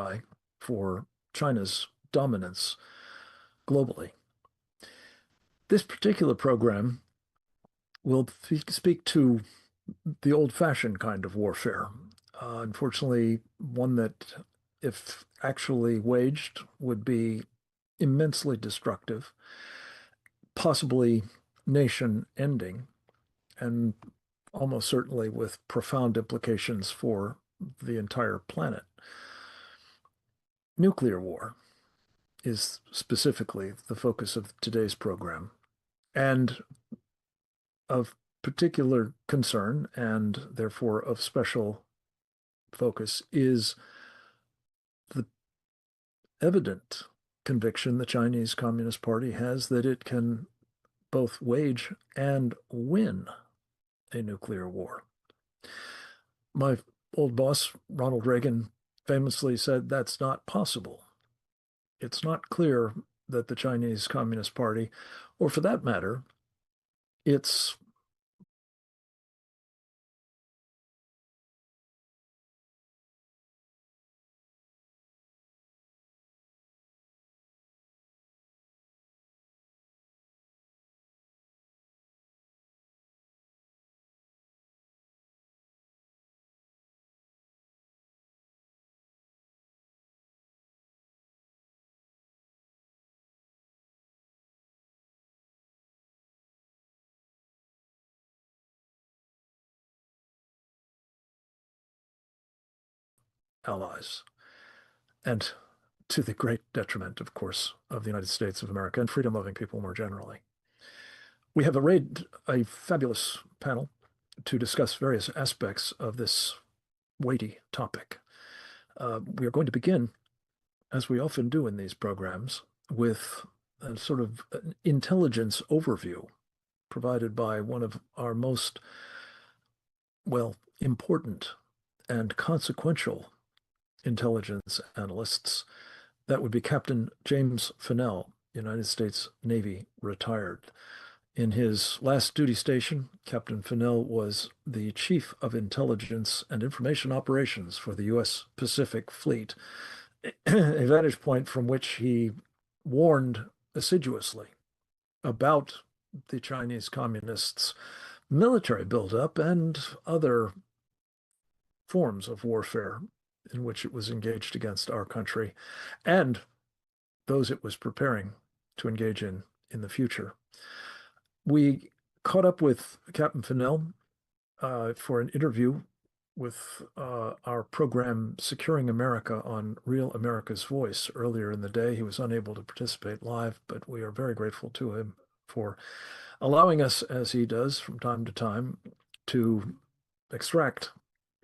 cry for China's dominance globally. This particular program will speak to the old-fashioned kind of warfare. Unfortunately, one that, if actually waged, would be immensely destructive, possibly nation-ending, and almost certainly with profound implications for the entire planet. Nuclear war is specifically the focus of today's program, and of particular concern, and therefore of special focus, is the evident conviction the Chinese Communist Party has that it can both wage and win a nuclear war. My old boss, Ronald Reagan, famously said that's not possible. It's not clear that the Chinese Communist Party, or for that matter, its allies, and to the great detriment, of course, of the United States of America and freedom-loving people more generally. We have arrayed a fabulous panel to discuss various aspects of this weighty topic. We are going to begin, as we often do in these programs, with a sort of an intelligence overview provided by one of our most, well, important and consequential intelligence analysts. That would be Captain James Fennell, United States Navy, retired. In his last duty station, Captain Fennell was the Chief of Intelligence and Information Operations for the U.S. Pacific Fleet, a vantage point from which he warned assiduously about the Chinese Communists' military buildup and other forms of warfare in which it was engaged against our country and those it was preparing to engage in the future. We caught up with Captain Fennell for an interview with our program Securing America on Real America's Voice earlier in the day. He was unable to participate live, but we are very grateful to him for allowing us, as he does from time to time, to extract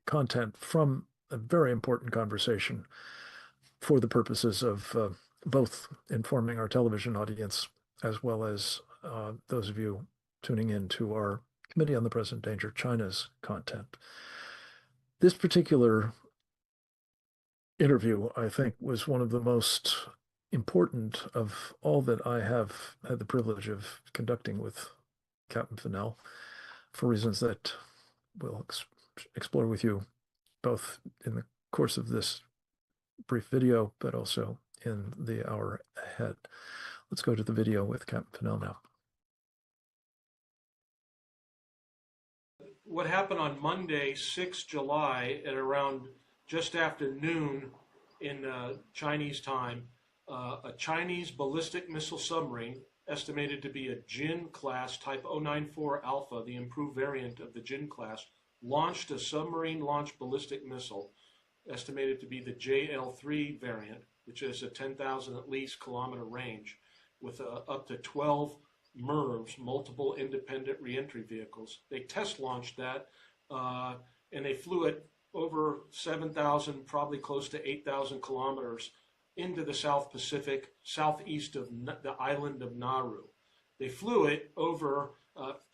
content from a very important conversation for the purposes of both informing our television audience as well as those of you tuning in to our Committee on the Present Danger China's content. This particular interview, I think, was one of the most important of all that I have had the privilege of conducting with Captain Fennell, for reasons that we'll explore with you both in the course of this brief video, but also in the hour ahead. Let's go to the video with Captain Fennell now. What happened on Monday, 6 July, at around just after noon in Chinese time, a Chinese ballistic missile submarine, estimated to be a Jin class type 094 Alpha, the improved variant of the Jin class, launched a submarine-launched ballistic missile, estimated to be the JL-3 variant, which is a 10,000 at least kilometer range, with up to 12 MIRVs, multiple independent reentry vehicles. They test launched that, and they flew it over 7,000, probably close to 8,000 kilometers into the South Pacific, southeast of the island of Nauru. They flew it over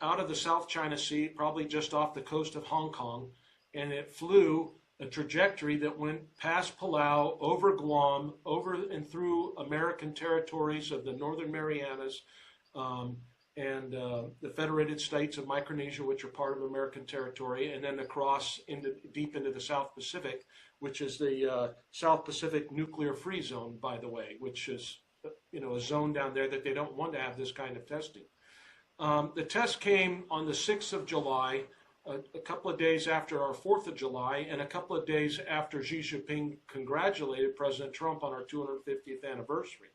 out of the South China Sea, probably just off the coast of Hong Kong, and it flew a trajectory that went past Palau, over Guam, over and through American territories of the Northern Marianas, and the Federated States of Micronesia, which are part of American territory, and then across deep into the South Pacific, which is the South Pacific Nuclear Free Zone, by the way, which is a zone down there that they don't want to have this kind of testing. The test came on the 6th of July, a couple of days after our 4th of July, and a couple of days after Xi Jinping congratulated President Trump on our 250th anniversary.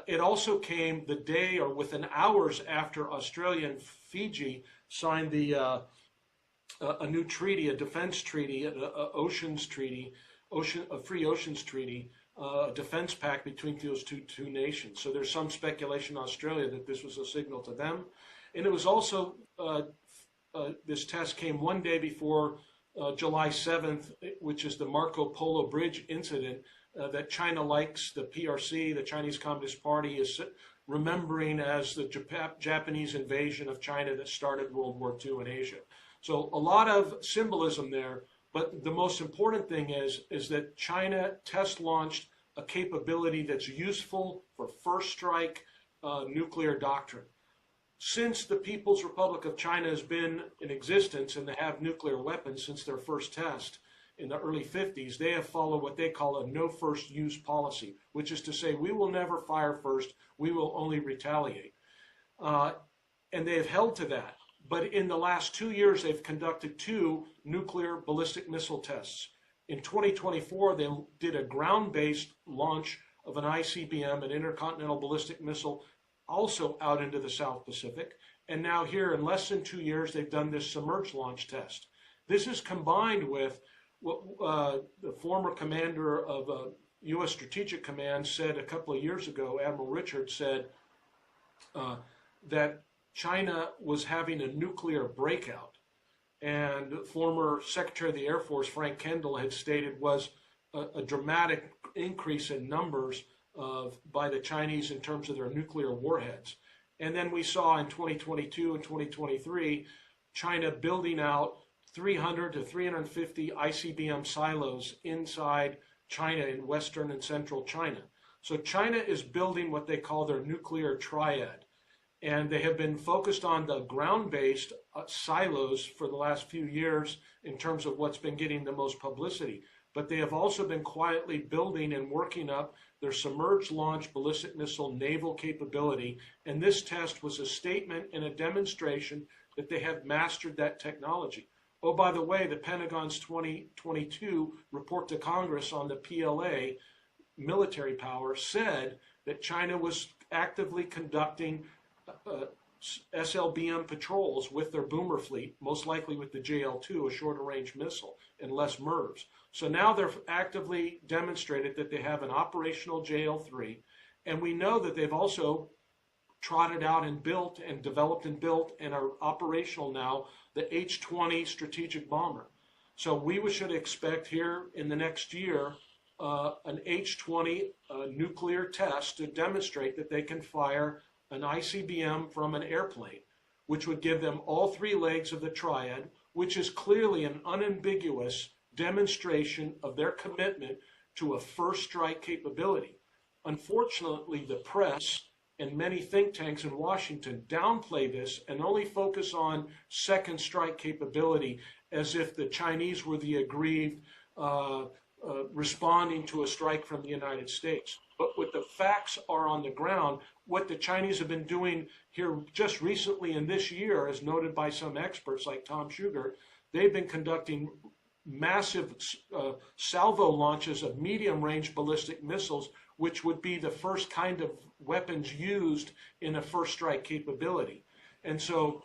It also came the day or within hours after Australia and Fiji signed a new treaty, a defense treaty, an oceans treaty, a free oceans treaty, a defense pact between those two nations. So there's some speculation in Australia that this was a signal to them. And it was also, this test came one day before July 7th, which is the Marco Polo Bridge incident that China likes, the PRC, the Chinese Communist Party, is remembering as the Japanese invasion of China that started World War II in Asia. So a lot of symbolism there, but the most important thing is that China test launched a capability that's useful for first strike nuclear doctrine. Since the People's Republic of China has been in existence and they have nuclear weapons since their first test in the early 50s, they have followed what they call a no first use policy, which is to say we will never fire first, we will only retaliate. And they have held to that. But in the last 2 years, they've conducted 2 nuclear ballistic missile tests. In 2024, they did a ground-based launch of an ICBM, an intercontinental ballistic missile, also out into the South Pacific. And now here, in less than 2 years, they've done this submerged launch test. This is combined with what the former commander of U.S. Strategic Command said a couple of years ago, Admiral Richards said that China was having a nuclear breakout. And former Secretary of the Air Force, Frank Kendall, had stated was a dramatic increase in numbers by the Chinese in terms of their nuclear warheads. And then we saw in 2022 and 2023, China building out 300 to 350 ICBM silos inside China in western and central China. So China is building what they call their nuclear triad. And they have been focused on the ground-based silos for the last few years in terms of what's been getting the most publicity. But they have also been quietly building and working up their submerged launch ballistic missile naval capability. And this test was a statement and a demonstration that they have mastered that technology. Oh, by the way, the Pentagon's 2022 report to Congress on the PLA military power said that China was actively conducting SLBM patrols with their boomer fleet, most likely with the JL-2, a shorter range missile, and less MIRVs. So now they're actively demonstrated that they have an operational JL-3, and we know that they've also trotted out and built and developed and built and are operational now the H-20 strategic bomber. So we should expect here in the next year an H-20 nuclear test to demonstrate that they can fire an ICBM from an airplane, which would give them all 3 legs of the triad, which is clearly an unambiguous demonstration of their commitment to a first strike capability. Unfortunately, the press and many think tanks in Washington downplay this and only focus on second strike capability as if the Chinese were the aggrieved responding to a strike from the United States. But what the facts are on the ground, what the Chinese have been doing here just recently in this year, as noted by some experts like Tom Schugert, they've been conducting massive salvo launches of medium-range ballistic missiles, which would be the first kind of weapons used in a first strike capability. And so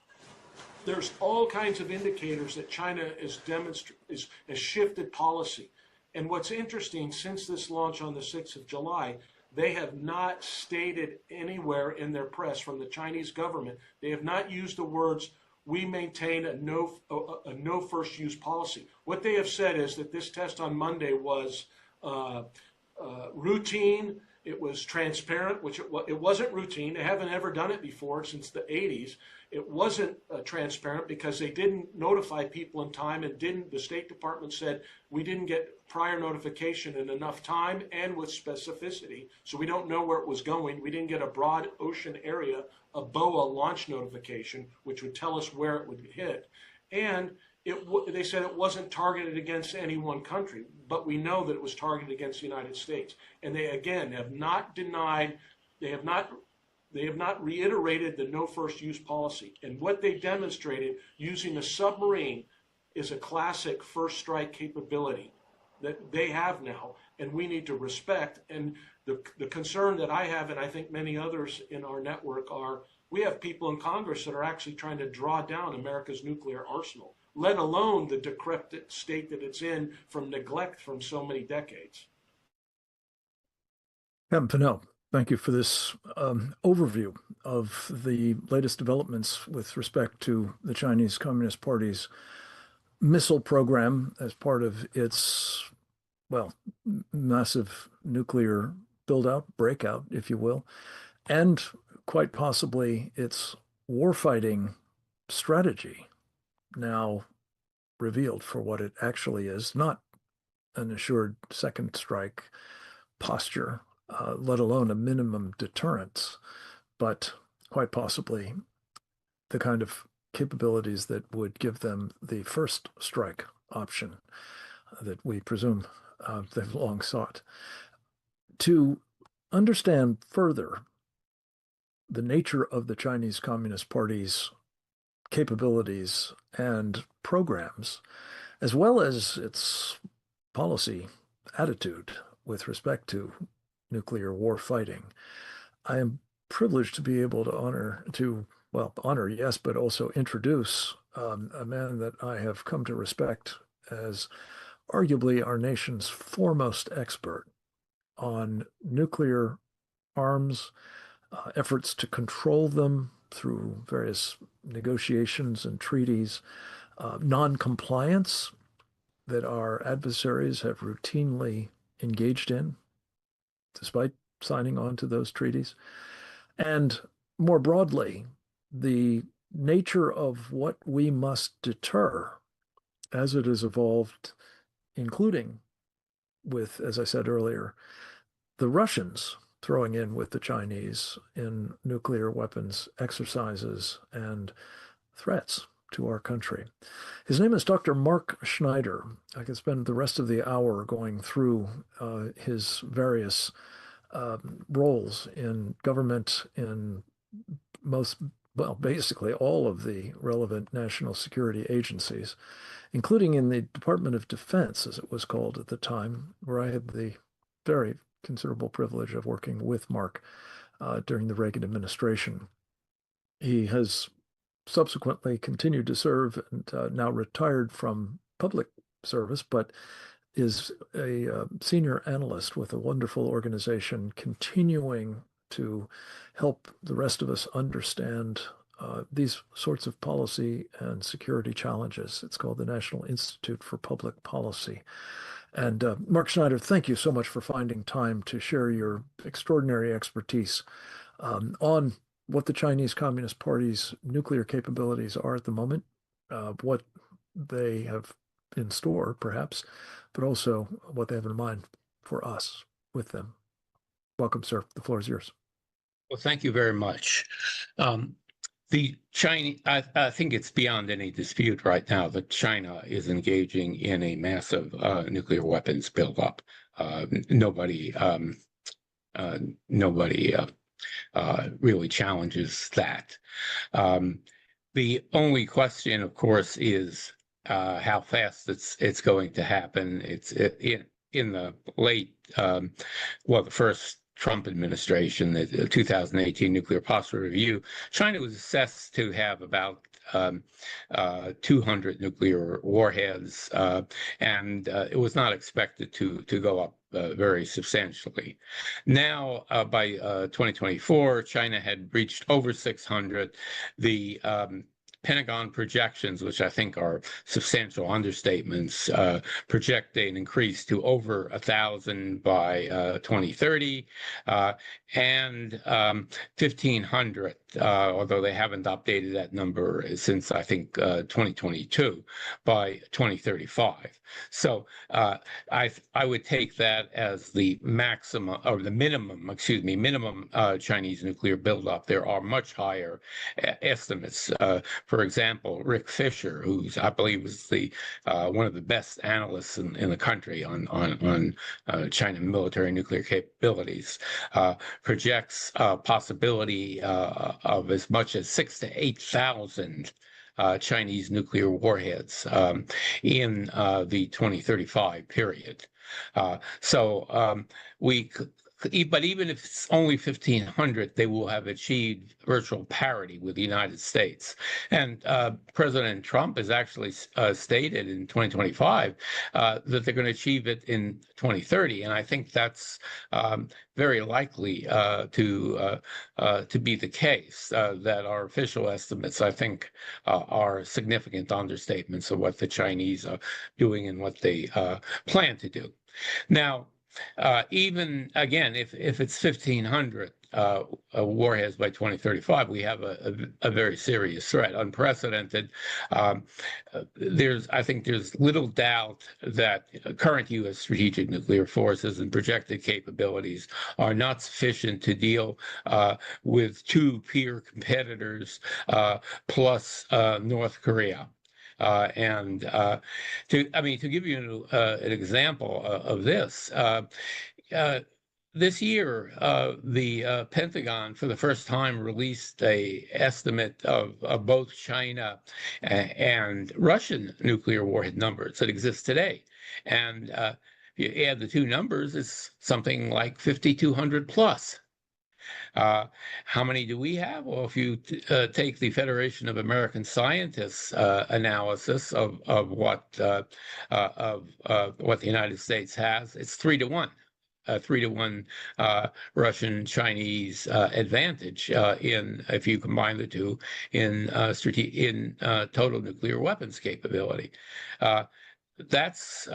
there's all kinds of indicators that China has shifted policy. And what's interesting, since this launch on the 6th of July, they have not stated anywhere in their press from the Chinese government, they have not used the words, we maintain a no first use policy. What they have said is that this test on Monday was routine, it was transparent, which it wasn't routine. They haven't ever done it before since the 80s. It wasn't transparent because they didn't notify people in time and the State Department said we didn't get prior notification in enough time and with specificity, so we don't know where it was going. We didn't get a broad ocean area, a BOA launch notification, which would tell us where it would hit. And they said it wasn't targeted against any one country. but we know that it was targeted against the United States. And they, again, have not denied, they have not reiterated the no first use policy. And what they demonstrated using a submarine is a classic first strike capability that they have now, and we need to respect. And the concern that I have, and I think many others in our network are, we have people in Congress that are actually trying to draw down America's nuclear arsenal, let alone the decrepit state that it's in from neglect from so many decades. Captain Fennell, thank you for this overview of the latest developments with respect to the Chinese Communist Party's missile program as part of its, well, massive nuclear build-out, breakout, if you will, and quite possibly its warfighting strategy now revealed for what it actually is, not an assured second strike posture, let alone a minimum deterrence, but quite possibly the kind of capabilities that would give them the first strike option that we presume they've long sought. To understand further the nature of the Chinese Communist Party's capabilities and programs, as well as its policy attitude with respect to nuclear war fighting, I am privileged to be able to honor, yes, but also introduce a man that I have come to respect as arguably our nation's foremost expert on nuclear arms, efforts to control them through various negotiations and treaties, non-compliance that our adversaries have routinely engaged in, despite signing on to those treaties, and more broadly, the nature of what we must deter as it has evolved, including with, as I said earlier, the Russians throwing in with the Chinese in nuclear weapons exercises and threats to our country. His name is Dr. Mark Schneider. I could spend the rest of the hour going through his various roles in government, in basically all of the relevant national security agencies, including in the Department of Defense, as it was called at the time, where I had the very considerable privilege of working with Mark during the Reagan administration. He has subsequently continued to serve and now retired from public service, but is a senior analyst with a wonderful organization continuing to help the rest of us understand these sorts of policy and security challenges. It's called the National Institute for Public Policy. And Mark Schneider, thank you so much for finding time to share your extraordinary expertise on what the Chinese Communist Party's nuclear capabilities are at the moment, what they have in store, perhaps, but also what they have in mind for us with them. Welcome, sir. The floor is yours. Well, thank you very much. The Chinese, I think it's beyond any dispute right now that China is engaging in a massive nuclear weapons buildup. Nobody really challenges that. The only question, of course, is how fast it's going to happen. It's in the late, the first Trump administration, the 2018 Nuclear Posture Review, China was assessed to have about 200 nuclear warheads, and it was not expected to go up very substantially. Now, by 2024, China had reached over 600. The Pentagon projections, which I think are substantial understatements, project an increase to over 1,000 by 2030 and 1,500, although they haven't updated that number since, I think, 2022, by 2035. So I would take that as the maximum, or the minimum Chinese nuclear buildup. There are much higher estimates. For For example, Rick Fisher, who's I believe was the one of the best analysts in the country on China military nuclear capabilities, projects a possibility of as much as 6,000 to 8,000 Chinese nuclear warheads in the 2035 period. But even if it's only 1,500, they will have achieved virtual parity with the United States. And President Trump has actually stated in 2025 that they're going to achieve it in 2030. And I think that's very likely to be the case, that our official estimates, I think, are significant understatements of what the Chinese are doing and what they plan to do. Now, even again, if it's 1,500 warheads by 2035, we have a very serious threat, unprecedented. I think there's little doubt that current U.S. strategic nuclear forces and projected capabilities are not sufficient to deal with two peer competitors plus North Korea. To give you an example of this, this year, the Pentagon, for the first time, released an estimate of both China and Russian nuclear warhead numbers that exist today. And if you add the two numbers, it's something like 5,200 plus. How many do we have? Well, if you take the Federation of American Scientists analysis of what the United States has, it's 3-to-1. 3-to-1 Russian-Chinese advantage if you combine the two in total nuclear weapons capability. That's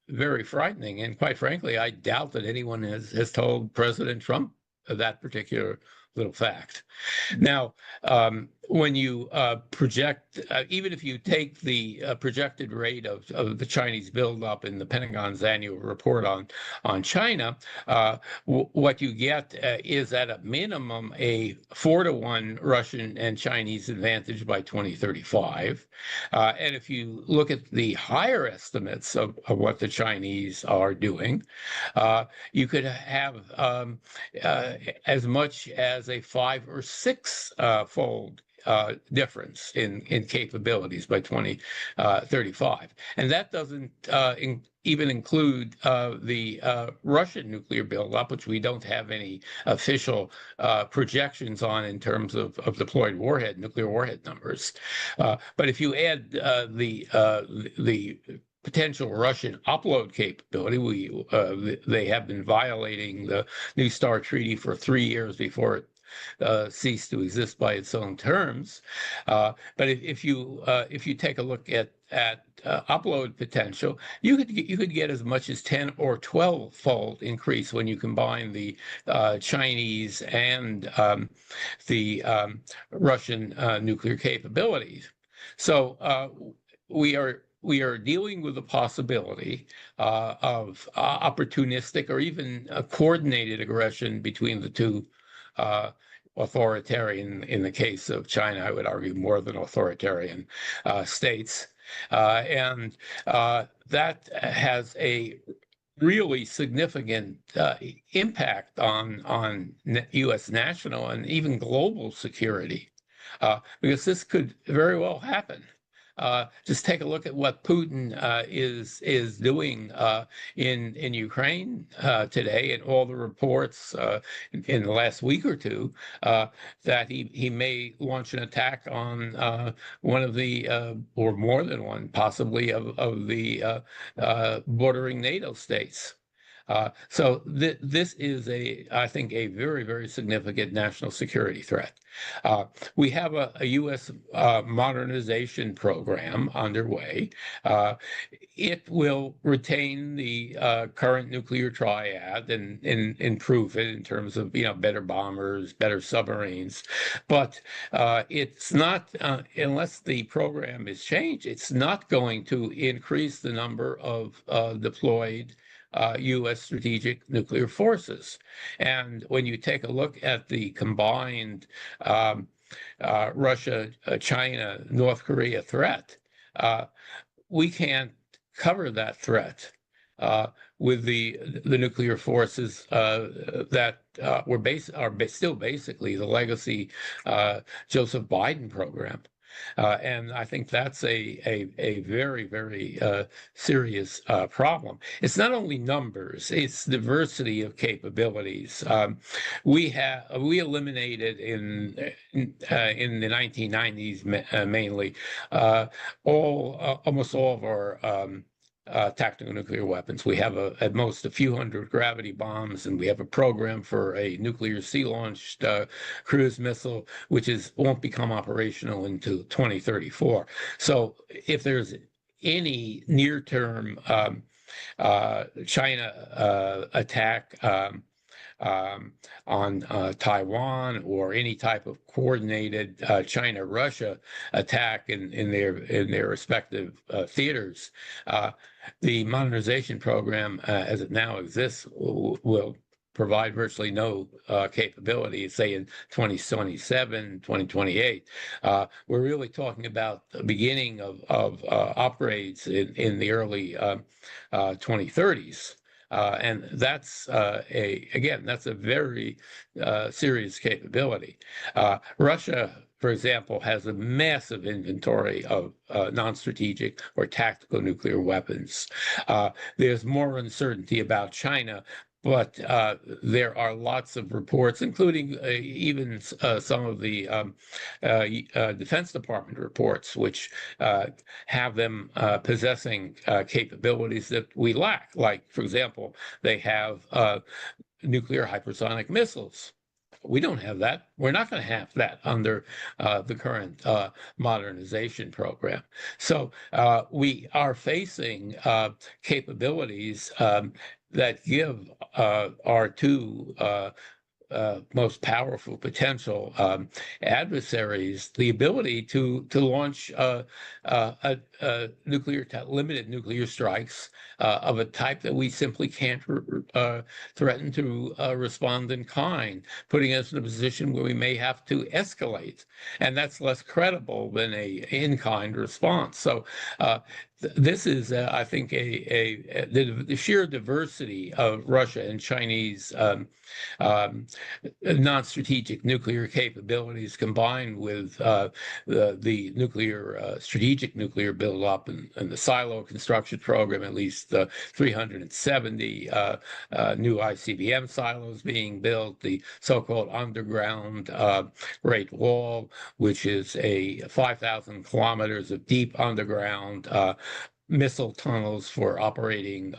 very frightening, and quite frankly, I doubt that anyone has told President Trump that particular little fact. Now, when you project, even if you take the projected rate of the Chinese buildup in the Pentagon's annual report on China, what you get is at a minimum a 4-to-1 Russian and Chinese advantage by 2035. And if you look at the higher estimates of what the Chinese are doing, you could have as much as a 5 or 6 fold difference in capabilities by 2035. And that doesn't even include the Russian nuclear buildup, which we don't have any official projections on in terms of deployed nuclear warhead numbers. But if you add the potential Russian upload capability, they have been violating the New START Treaty for 3 years before it ceased to exist by its own terms. But if you take a look at upload potential, you could get as much as 10 or 12-fold increase when you combine the Chinese and the Russian nuclear capabilities. So we are dealing with the possibility of opportunistic or even coordinated aggression between the two authoritarian, in the case of China, I would argue more than authoritarian states. And that has a really significant impact on U.S. national and even global security, because this could very well happen. Just take a look at what Putin is doing in Ukraine today, and all the reports in the last week or two that he may launch an attack on one of the or more than one, possibly of the bordering NATO states. So this is I think, a very, very significant national security threat. We have a U.S. modernization program underway. It will retain the current nuclear triad and improve it in terms of better bombers, better submarines. But it's not, unless the program is changed, it's not going to increase the number of deployed U.S. strategic nuclear forces. And when you take a look at the combined Russia, China, North Korea threat, we can't cover that threat with the nuclear forces that are still basically the legacy Joseph Biden program. And I think that's a very, very serious problem. It's not only numbers, it's diversity of capabilities. We eliminated in the 1990s mainly almost all of our tactical nuclear weapons. We have at most a few hundred gravity bombs, and we have a program for a nuclear sea-launched cruise missile, which won't become operational until 2034. So if there's any near-term China attack on Taiwan, or any type of coordinated China-Russia attack in their respective theaters, the modernization program, as it now exists, will provide virtually no capability, say in 2027, 2028. We're really talking about the beginning of upgrades in the early 2030s. And that's that's a very serious capability. Russia, for example, has a massive inventory of non-strategic or tactical nuclear weapons. There's more uncertainty about China, but there are lots of reports, including even some of the Defense Department reports, which have them possessing capabilities that we lack. Like, for example, they have nuclear hypersonic missiles. We don't have that. We're not going to have that under the current modernization program. So we are facing capabilities that give our two most powerful potential adversaries the ability to launch limited nuclear strikes of a type that we simply can't threaten to respond in kind, putting us in a position where we may have to escalate, and that's less credible than a in-kind response. So this is, I think, the sheer diversity of Russia and Chinese non-strategic nuclear capabilities, combined with the strategic nuclear buildup and the silo construction program, at least 370 new ICBM silos being built, the so-called underground Great Wall, which is a 5,000 kilometers of deep underground missile tunnels for operating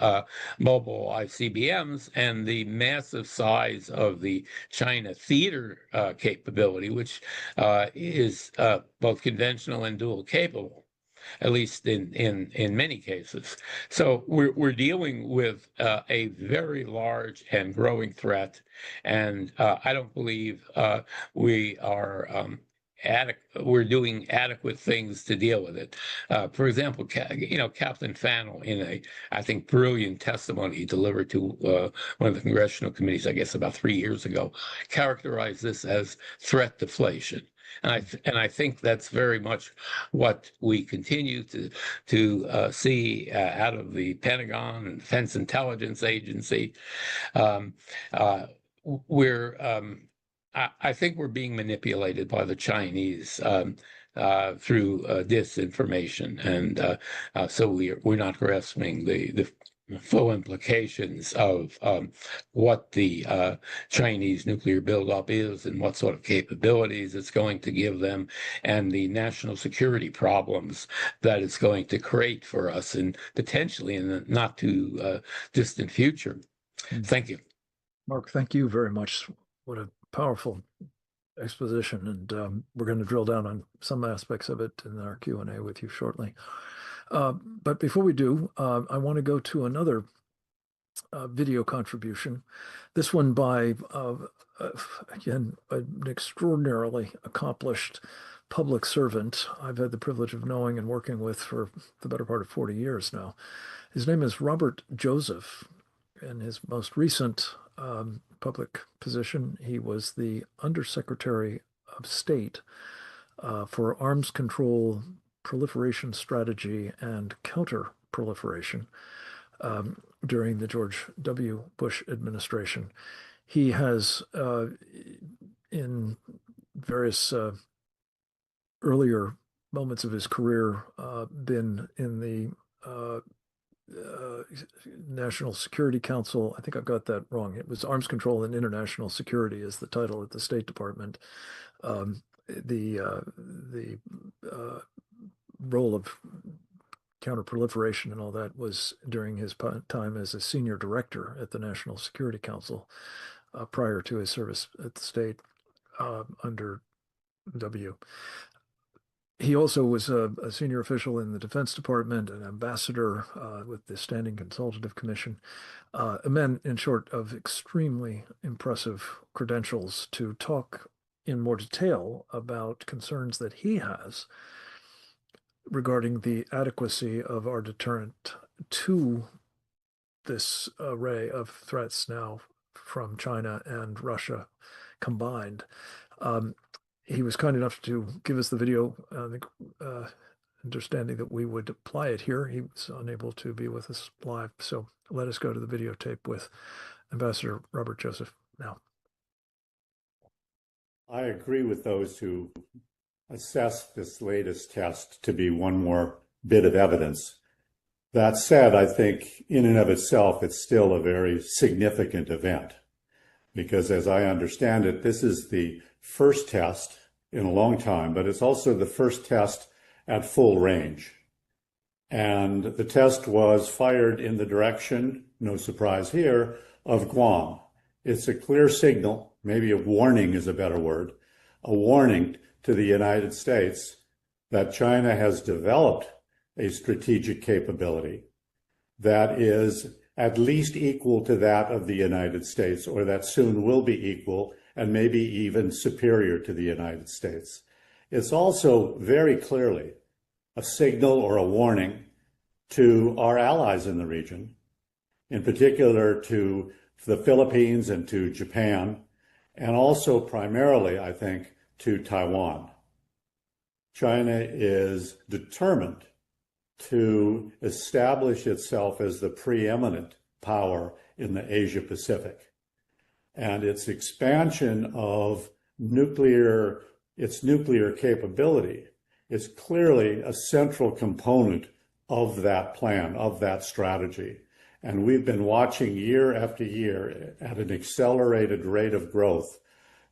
mobile ICBMs, and the massive size of the China theater capability, which is both conventional and dual capable, at least in many cases. So we're dealing with a very large and growing threat, and I don't believe we are we're doing adequate things to deal with it. For example, Captain Fannell, in a, I think, brilliant testimony he delivered to one of the congressional committees, I guess about 3 years ago, characterized this as threat deflation. And I think that's very much what we continue to see out of the Pentagon and Defense Intelligence Agency. I think we're being manipulated by the Chinese through disinformation, and so we're not grasping the full implications of what the Chinese nuclear buildup is and what sort of capabilities it's going to give them, and the national security problems that it's going to create for us, and potentially in the not too distant future. Thank you. Mark, thank you very much. What a powerful exposition, and we're going to drill down on some aspects of it in our Q&A with you shortly. But before we do, I want to go to another video contribution. This one by, again, an extraordinarily accomplished public servant I've had the privilege of knowing and working with for the better part of 40 years now. His name is Robert Joseph. In his most recent public position, he was the Undersecretary of State for Arms Control, Proliferation Strategy, and Counter-Proliferation during the George W. Bush administration. He has, in various earlier moments of his career, been in the National Security Council. I think I've got that wrong. It was Arms Control and International Security is the title at the State Department. The role of counterproliferation and all that was during his time as a senior director at the National Security Council prior to his service at the state under W. He also was a senior official in the Defense Department, an ambassador with the Standing Consultative Commission, a man, in short, of extremely impressive credentials to talk in more detail about concerns that he has regarding the adequacy of our deterrent to this array of threats now from China and Russia combined. He was kind enough to give us the video, understanding that we would apply it here. He was unable to be with us live, so let us go to the videotape with Ambassador Robert Joseph now. I agree with those who assess this latest test to be one more bit of evidence. That said, I think in and of itself, it's still a very significant event because as I understand it, this is the first test in a long time, but it's also the first test at full range. And the test was fired in the direction, no surprise here, of Guam. It's a clear signal, maybe a warning is a better word, a warning to the United States that China has developed a strategic capability that is at least equal to that of the United States, or that soon will be equal and maybe even superior to the United States. It's also very clearly a signal or a warning to our allies in the region, in particular to the Philippines and to Japan, and also primarily, I think, to Taiwan. China is determined to establish itself as the preeminent power in the Asia Pacific. And its expansion of its nuclear capability is clearly a central component of that plan, of that strategy. And we've been watching year after year at an accelerated rate of growth,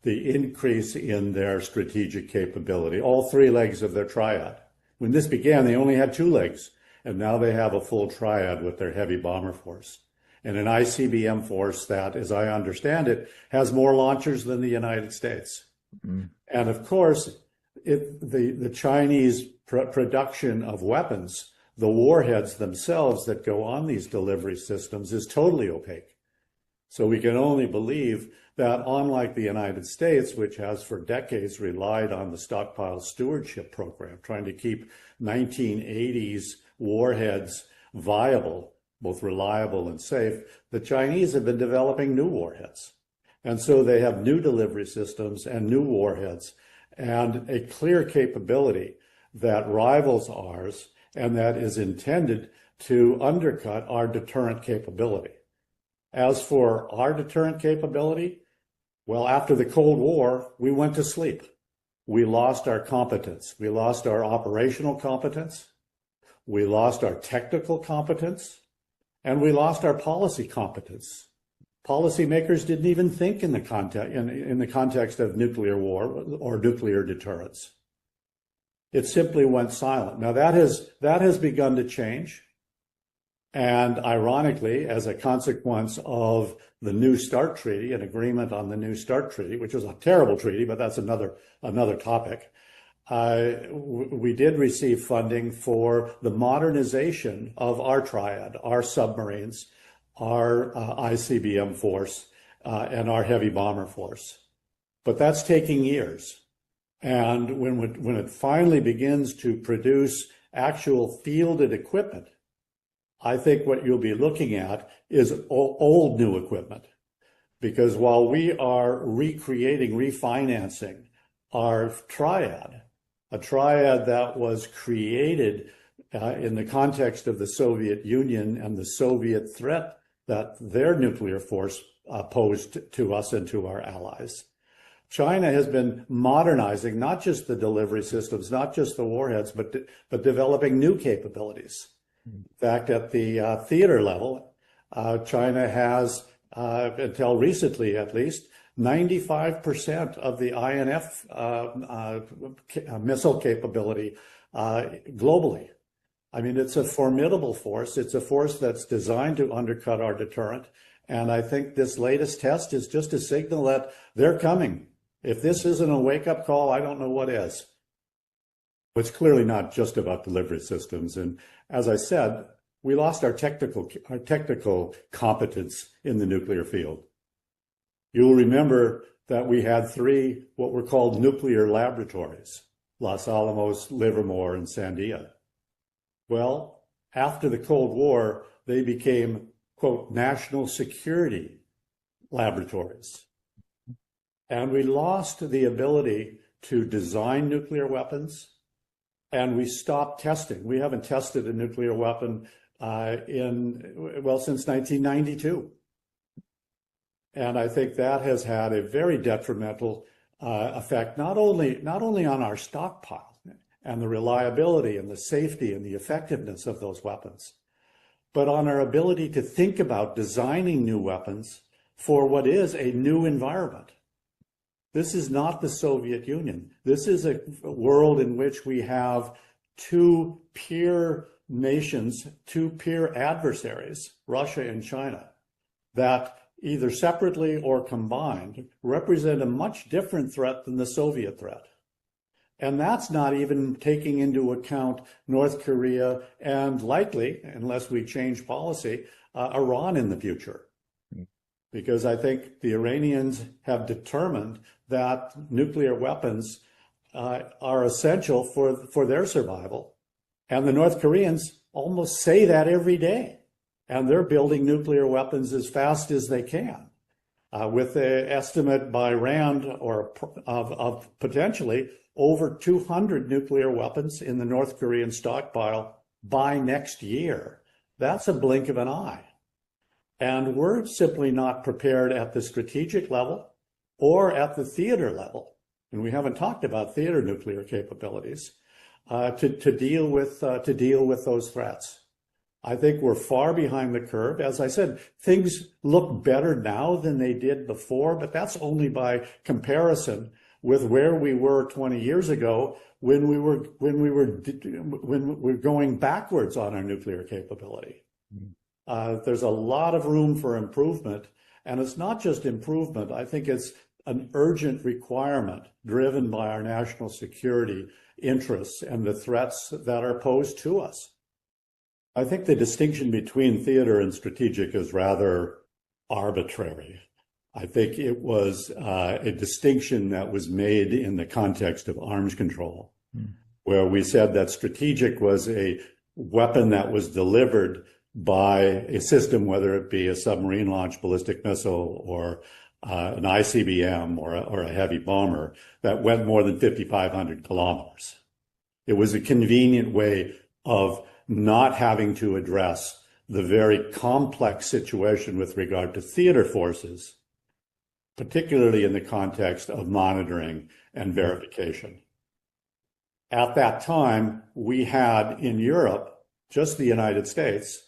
the increase in their strategic capability, all three legs of their triad. When this began, they only had two legs, and now they have a full triad with their heavy bomber force and an ICBM force that, as I understand it, has more launchers than the United States. Mm-hmm. And of course, the Chinese production of weapons, the warheads themselves that go on these delivery systems, is totally opaque. So we can only believe that, unlike the United States, which has for decades relied on the stockpile stewardship program, trying to keep 1980s warheads viable, both reliable and safe, the Chinese have been developing new warheads. And so they have new delivery systems and new warheads and a clear capability that rivals ours and that is intended to undercut our deterrent capability. As for our deterrent capability, well, after the Cold War, we went to sleep. We lost our competence. We lost our operational competence. We lost our technical competence. And we lost our policy competence. Policymakers didn't even think in the context of nuclear war or nuclear deterrence. It simply went silent. Now that has begun to change. And ironically, as a consequence of the New START Treaty, an agreement on the New START Treaty, which was a terrible treaty, but that's another topic, we did receive funding for the modernization of our triad, our submarines, our ICBM force, and our heavy bomber force. But that's taking years. And when it finally begins to produce actual fielded equipment, I think what you'll be looking at is old new equipment. Because while we are recreating, refinancing our triad, a triad that was created in the context of the Soviet Union and the Soviet threat that their nuclear force posed to us and to our allies. China has been modernizing not just the delivery systems, not just the warheads, but developing new capabilities. In fact, at the theater level, China has, until recently at least, 95% of the INF missile capability globally. I mean, it's a formidable force. It's a force that's designed to undercut our deterrent. And I think this latest test is just a signal that they're coming. If this isn't a wake-up call, I don't know what is. It's clearly not just about delivery systems. And as I said, we lost our technical competence in the nuclear field. You'll remember that we had 3 what were called nuclear laboratories, Los Alamos, Livermore, and Sandia. Well, after the Cold War, they became, quote, national security laboratories. And we lost the ability to design nuclear weapons, and we stopped testing. We haven't tested a nuclear weapon since 1992. And I think that has had a very detrimental effect, not only on our stockpile and the reliability and the safety and the effectiveness of those weapons, but on our ability to think about designing new weapons for what is a new environment. This is not the Soviet Union. This is a world in which we have 2 peer nations, 2 peer adversaries, Russia and China, that either separately or combined represent a much different threat than the Soviet threat. And that's not even taking into account North Korea and likely, unless we change policy, Iran in the future. Because I think the Iranians have determined that nuclear weapons are essential for their survival. And the North Koreans almost say that every day. And they're building nuclear weapons as fast as they can, with the estimate by RAND of potentially over 200 nuclear weapons in the North Korean stockpile by next year. That's a blink of an eye. And we're simply not prepared at the strategic level or at the theater level, and we haven't talked about theater nuclear capabilities, to deal with those threats. I think we're far behind the curve. As I said, things look better now than they did before, but that's only by comparison with where we were 20 years ago when we were going backwards on our nuclear capability. There's a lot of room for improvement, and it's not just improvement. I think it's an urgent requirement driven by our national security interests and the threats that are posed to us. I think the distinction between theater and strategic is rather arbitrary. I think it was a distinction that was made in the context of arms control, where we said that strategic was a weapon that was delivered by a system, whether it be a submarine-launched ballistic missile or an ICBM or a heavy bomber, that went more than 5,500 kilometers. It was a convenient way of not having to address the very complex situation with regard to theater forces, particularly in the context of monitoring and verification. At that time, we had in Europe, just the United States,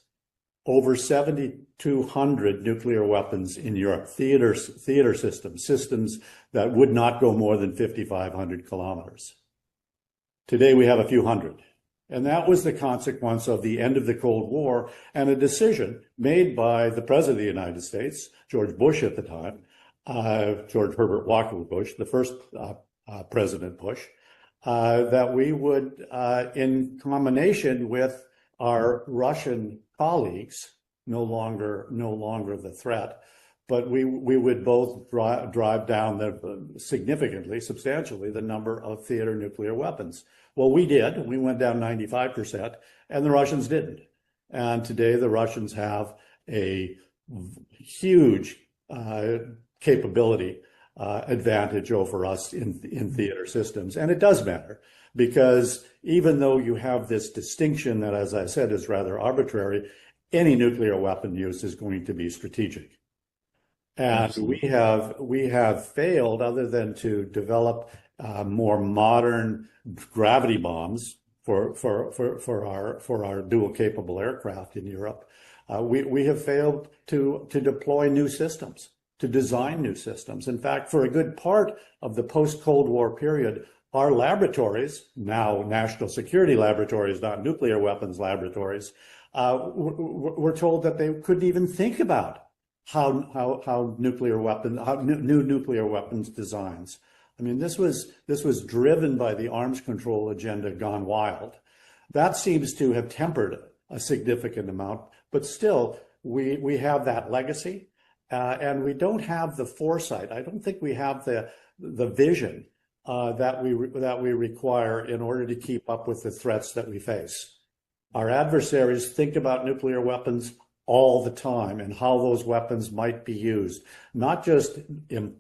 over 7,200 nuclear weapons in Europe, theater systems that would not go more than 5,500 kilometers. Today, we have a few hundred. And that was the consequence of the end of the Cold War and a decision made by the President of the United States, George Bush at the time, George Herbert Walker Bush, the first President Bush, that we would, in combination with our Russian colleagues, no longer the threat, but we would both drive down substantially the number of theater nuclear weapons. Well, we did. We went down 95%, and the Russians didn't. And today the Russians have a huge capability advantage over us in theater systems. And it does matter, because even though you have this distinction that, as I said, is rather arbitrary, any nuclear weapon use is going to be strategic. And we have failed, other than to develop more modern gravity bombs for our dual capable aircraft in Europe. We have failed to deploy new systems, to design new systems. In fact, for a good part of the post-Cold War period, our laboratories, now national security laboratories, not nuclear weapons laboratories, were told that they couldn't even think about how new nuclear weapons designs. I mean, this was driven by the arms control agenda gone wild. That seems to have tempered a significant amount, but still, we have that legacy, and we don't have the foresight. I don't think we have the vision that we require in order to keep up with the threats that we face. Our adversaries think about nuclear weapons all the time and how those weapons might be used, not just in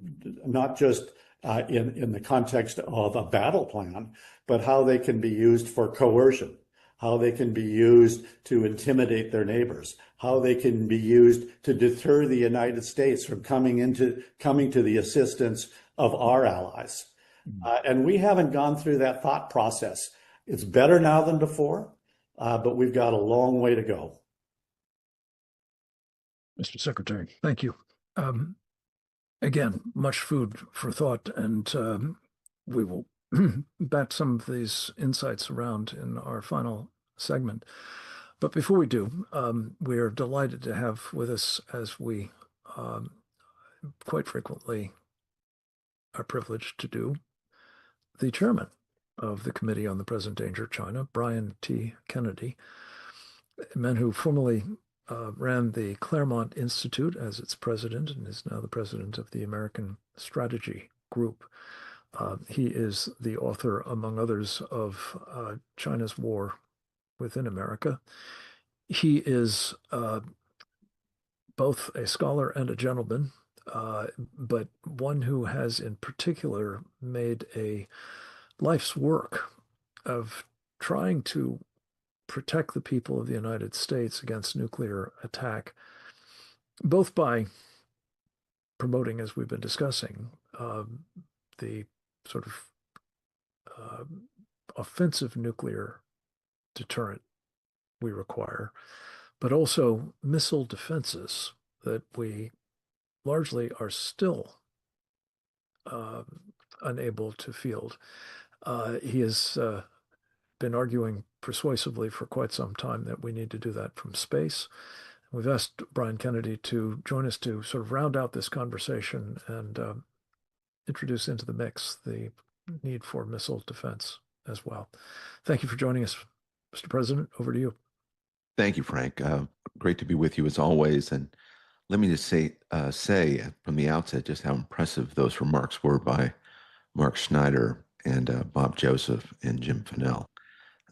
the context of a battle plan, but how they can be used for coercion, how they can be used to intimidate their neighbors, how they can be used to deter the United States from coming to the assistance of our allies. And we haven't gone through that thought process. It's better now than before, but we've got a long way to go. Mr. Secretary, thank you. Again, much food for thought, and we will bat some of these insights around in our final segment. But before we do, we are delighted to have with us, as we quite frequently are privileged to do, the chairman of the Committee on the Present Danger of China, Brian T. Kennedy, a man who formerly ran the Claremont Institute as its president and is now the president of the American Strategy Group. He is the author, among others, of China's War Within America. He is both a scholar and a gentleman, but one who has in particular made a life's work of trying to protect the people of the United States against nuclear attack, both by promoting, as we've been discussing, the sort of offensive nuclear deterrent we require, but also missile defenses that we largely are still unable to field. He has been arguing persuasively for quite some time that we need to do that from space. We've asked Brian Kennedy to join us to sort of round out this conversation and introduce into the mix the need for missile defense as well. Thank you for joining us, Mr. President. Over to you. Thank you, Frank. Great to be with you as always. And let me just say from the outset just how impressive those remarks were by Mark Schneider and Bob Joseph and Jim Fennell.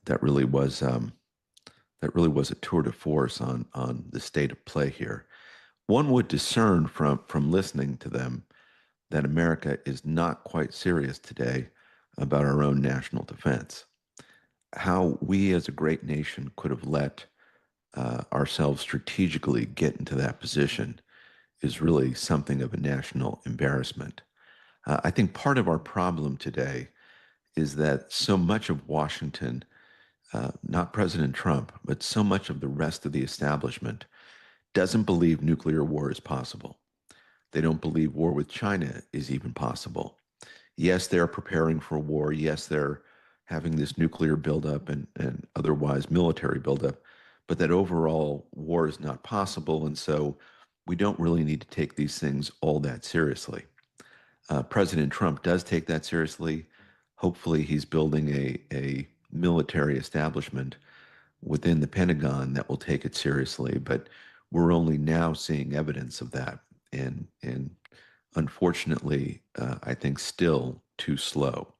That really was a tour de force on the state of play here. One would discern from listening to them that America is not quite serious today about our own national defense. How we as a great nation could have let ourselves strategically get into that position is really something of a national embarrassment. I think part of our problem today is that so much of Washington, not President Trump, but so much of the rest of the establishment doesn't believe nuclear war is possible. They don't believe war with China is even possible. Yes, they're preparing for war. Yes, they're having this nuclear buildup and otherwise military buildup, but that overall war is not possible. And so we don't really need to take these things all that seriously. President Trump does take that seriously. Hopefully he's building a military establishment within the Pentagon that will take it seriously, but we're only now seeing evidence of that. And unfortunately, I think still too slow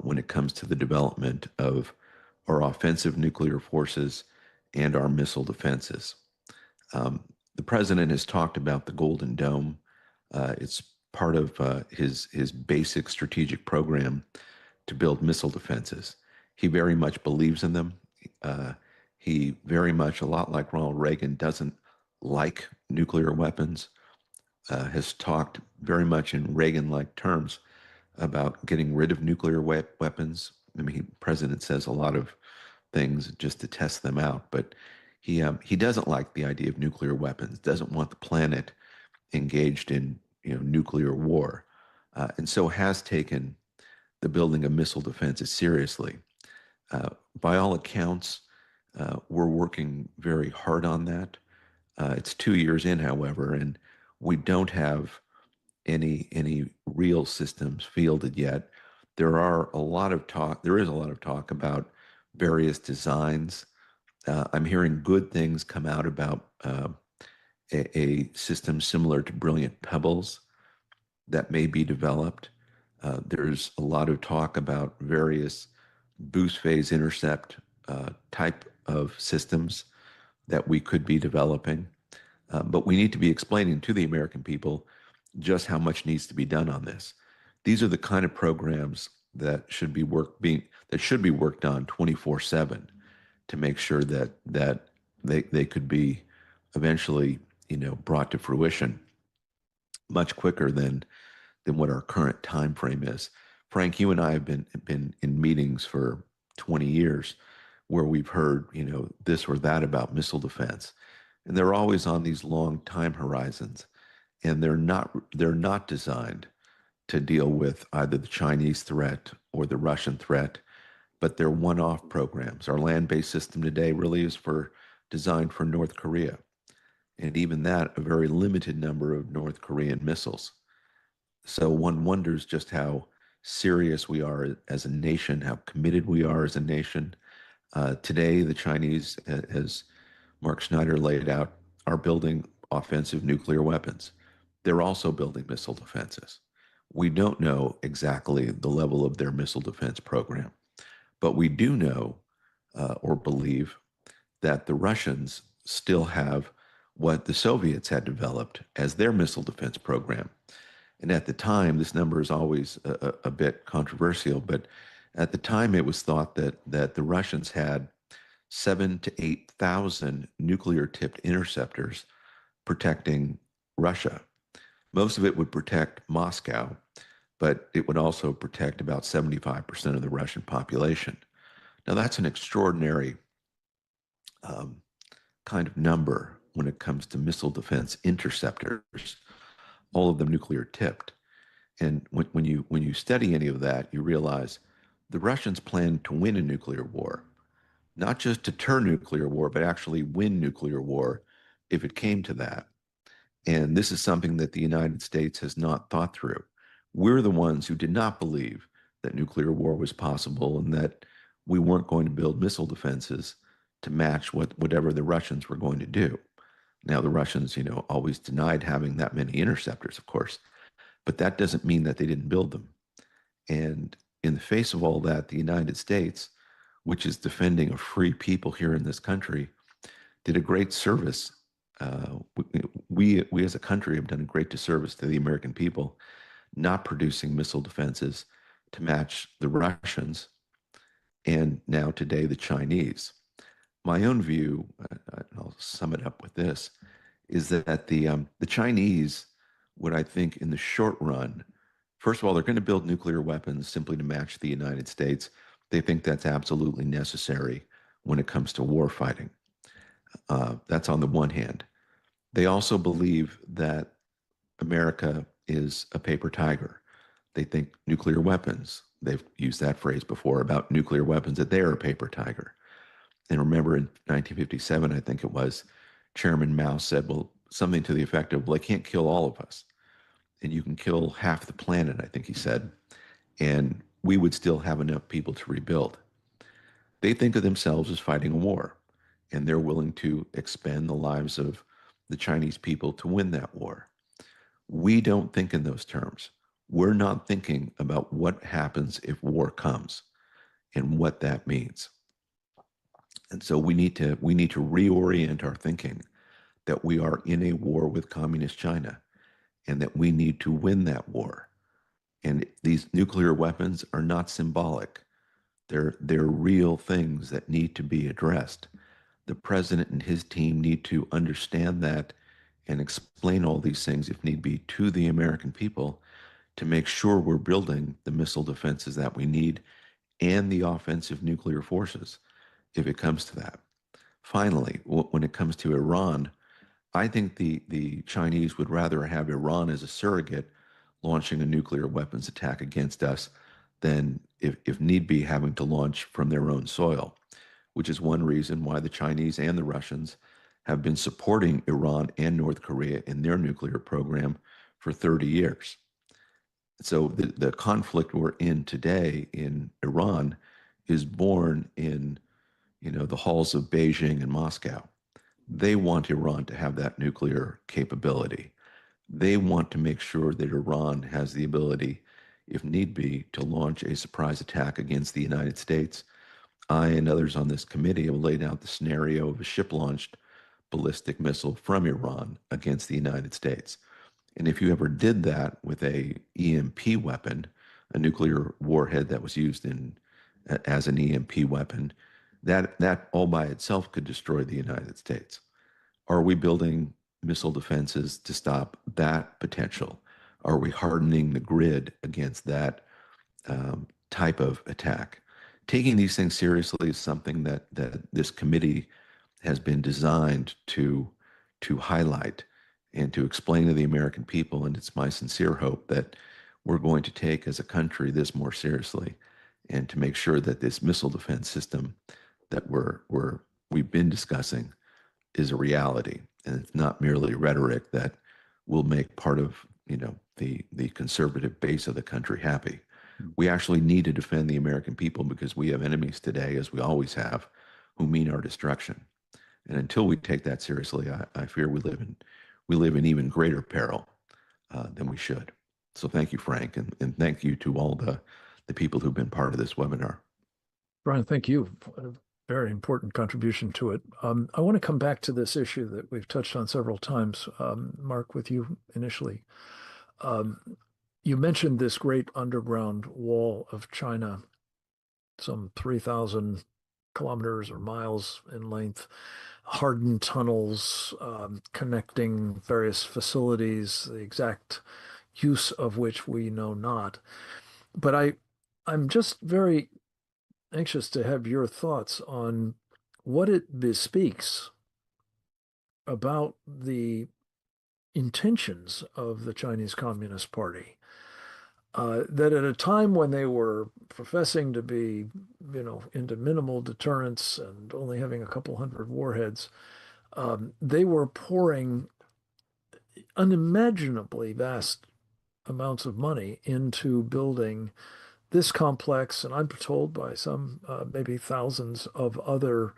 when it comes to the development of our offensive nuclear forces and our missile defenses. The president has talked about the Golden Dome. It's part of his basic strategic program to build missile defenses. He very much believes in them. He very much, a lot like Ronald Reagan, doesn't like nuclear weapons, has talked very much in Reagan-like terms about getting rid of nuclear weapons. I mean, the president says a lot of things just to test them out, but he doesn't like the idea of nuclear weapons, doesn't want the planet engaged in nuclear war, and so has taken the building of missile defenses seriously. By all accounts, we're working very hard on that. It's 2 years in, however, and we don't have any real systems fielded yet. There is a lot of talk about various designs. I'm hearing good things come out about a system similar to Brilliant Pebbles that may be developed. There's a lot of talk about various boost phase intercept type of systems that we could be developing. But we need to be explaining to the American people just how much needs to be done on this. These are the kind of programs that should be worked on 24/7 to make sure that they could be eventually brought to fruition much quicker than what our current time frame is. Frank, you and I have been in meetings for 20 years where we've heard this or that about missile defense, and they're always on these long time horizons, and they're not designed to deal with either the Chinese threat or the Russian threat, but they're one-off programs. Our land-based system today really is designed for North Korea, and even that, a very limited number of North Korean missiles. So one wonders just how serious we are as a nation, how committed we are as a nation. Today, the Chinese, as Mark Schneider laid out, are building offensive nuclear weapons. They're also building missile defenses. We don't know exactly the level of their missile defense program, but we do know or believe that the Russians still have what the Soviets had developed as their missile defense program. And at the time, this number is always a bit controversial, but at the time it was thought that the Russians had 7,000 to 8,000 nuclear-tipped interceptors protecting Russia. Most of it would protect Moscow, but it would also protect about 75% of the Russian population. Now that's an extraordinary kind of number when it comes to missile defense interceptors, all of them nuclear tipped. And when you study any of that, you realize the Russians plan to win a nuclear war, not just deter nuclear war, but actually win nuclear war if it came to that. And this is something that the United States has not thought through. We're the ones who did not believe that nuclear war was possible and that we weren't going to build missile defenses to match whatever the Russians were going to do. Now, the Russians, always denied having that many interceptors, of course, but that doesn't mean that they didn't build them. And in the face of all that, the United States, which is defending a free people here in this country, did a great service. We as a country have done a great disservice to the American people, not producing missile defenses to match the Russians, and now today the Chinese. My own view, I'll sum it up with this, is that the Chinese would, I think, in the short run, first of all, they're going to build nuclear weapons simply to match the United States. They think that's absolutely necessary when it comes to war fighting. That's on the one hand. They also believe that America is a paper tiger. They think nuclear weapons, they've used that phrase before about nuclear weapons, that they're a paper tiger. And remember in 1957, I think it was, Chairman Mao said, well, something to the effect of, well, they can't kill all of us. And you can kill half the planet, I think he said, and we would still have enough people to rebuild. They think of themselves as fighting a war, and they're willing to expend the lives of the Chinese people to win that war. We don't think in those terms. We're not thinking about what happens if war comes and what that means. And so we need to reorient our thinking that we are in a war with communist China. and that we need to win that war. And these nuclear weapons are not symbolic. They're real things that need to be addressed. The president and his team need to understand that and explain all these things, if need be, to the American people to make sure we're building the missile defenses that we need and the offensive nuclear forces, if it comes to that. Finally, when it comes to Iran, I think the Chinese would rather have Iran as a surrogate launching a nuclear weapons attack against us than, if need be, having to launch from their own soil, which is one reason why the Chinese and the Russians have been supporting Iran and North Korea in their nuclear program for 30 years. So the conflict we're in today in Iran is born in, the halls of Beijing and Moscow. They want Iran to have that nuclear capability. They want to make sure that Iran has the ability, if need be, to launch a surprise attack against the United States. I and others on this committee have laid out the scenario of a ship-launched ballistic missile from Iran against the United States. And if you ever did that with a EMP weapon, a nuclear warhead that was used as an EMP weapon, that all by itself could destroy the United States. Are we building missile defenses to stop that potential? Are we hardening the grid against that type of attack? Taking these things seriously is something that this committee has been designed to highlight and to explain to the American people. And it's my sincere hope that we're going to take as a country this more seriously, and to make sure that this missile defense system that we've been discussing is a reality, and it's not merely rhetoric that will make part of the conservative base of the country happy. We actually need to defend the American people, because we have enemies today, as we always have, who mean our destruction. And until we take that seriously, I fear we live in even greater peril than we should. So thank you, Frank, and thank you to all the people who've been part of this webinar. Brian, thank you. A very important contribution to it. I want to come back to this issue that we've touched on several times, Mark, with you initially. You mentioned this great underground wall of China, some 3,000 kilometers or miles in length, hardened tunnels connecting various facilities, the exact use of which we know not. But I'm just very anxious to have your thoughts on what it bespeaks about the intentions of the Chinese Communist Party. That at a time when they were professing to be, into minimal deterrence and only having a couple hundred warheads, they were pouring unimaginably vast amounts of money into building this complex, and I'm told by some, maybe thousands of other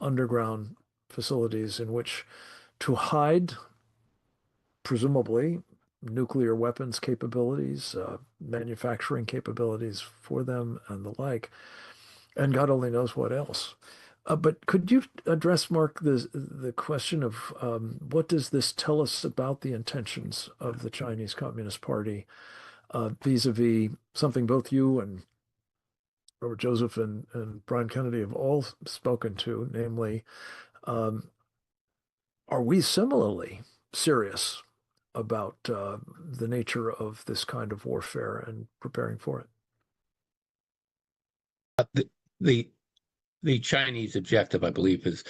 underground facilities in which to hide, presumably, nuclear weapons capabilities, manufacturing capabilities for them, and the like, and God only knows what else. But could you address, Mark, the question of what does this tell us about the intentions of the Chinese Communist Party vis-a-vis something both you and Robert Joseph and Brian Kennedy have all spoken to, namely, are we similarly serious about the nature of this kind of warfare and preparing for it? The Chinese objective, I believe, is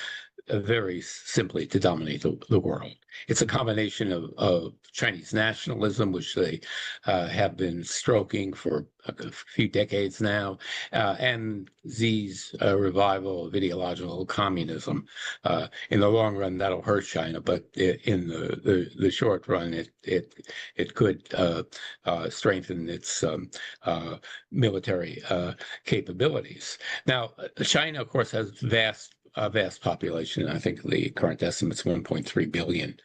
very simply to dominate the world. It's a combination of Chinese nationalism, which they have been stroking for a few decades now, and Xi's revival of ideological communism. In the long run, that'll hurt China, but in the short run, it could strengthen its military capabilities. Now, China, of course, has vast a vast population. I think the current estimate's 1.3 billion.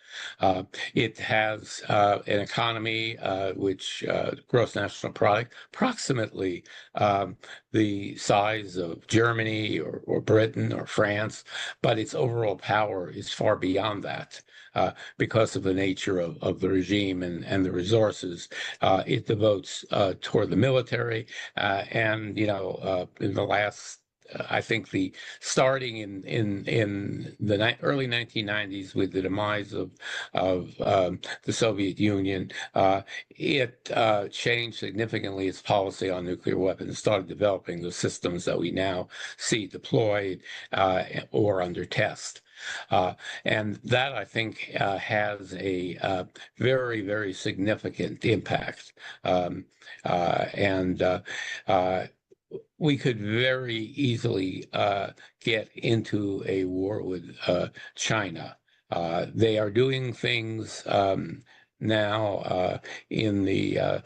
It has an economy which gross national product approximately the size of Germany or Britain or France, but its overall power is far beyond that. Because of the nature of the regime and the resources it devotes toward the military. And, you know, in the last, I think starting in the early 1990s with the demise of the Soviet Union, it changed significantly its policy on nuclear weapons, started developing the systems that we now see deployed or under test. And that, I think, has a very, very significant impact. We could very easily get into a war with China. They are doing things now in the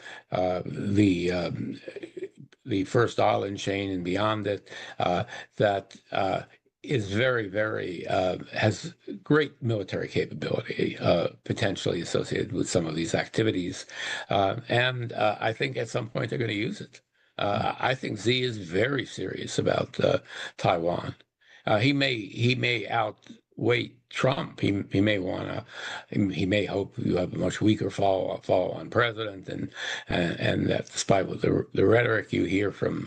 first island chain and beyond it that is very, very, has great military capability potentially associated with some of these activities. And I think at some point they're going to use it. I think Xi is very serious about Taiwan. He may outweigh Trump. He may want to. He may hope you have a much weaker follow-on president, and that despite what the rhetoric you hear from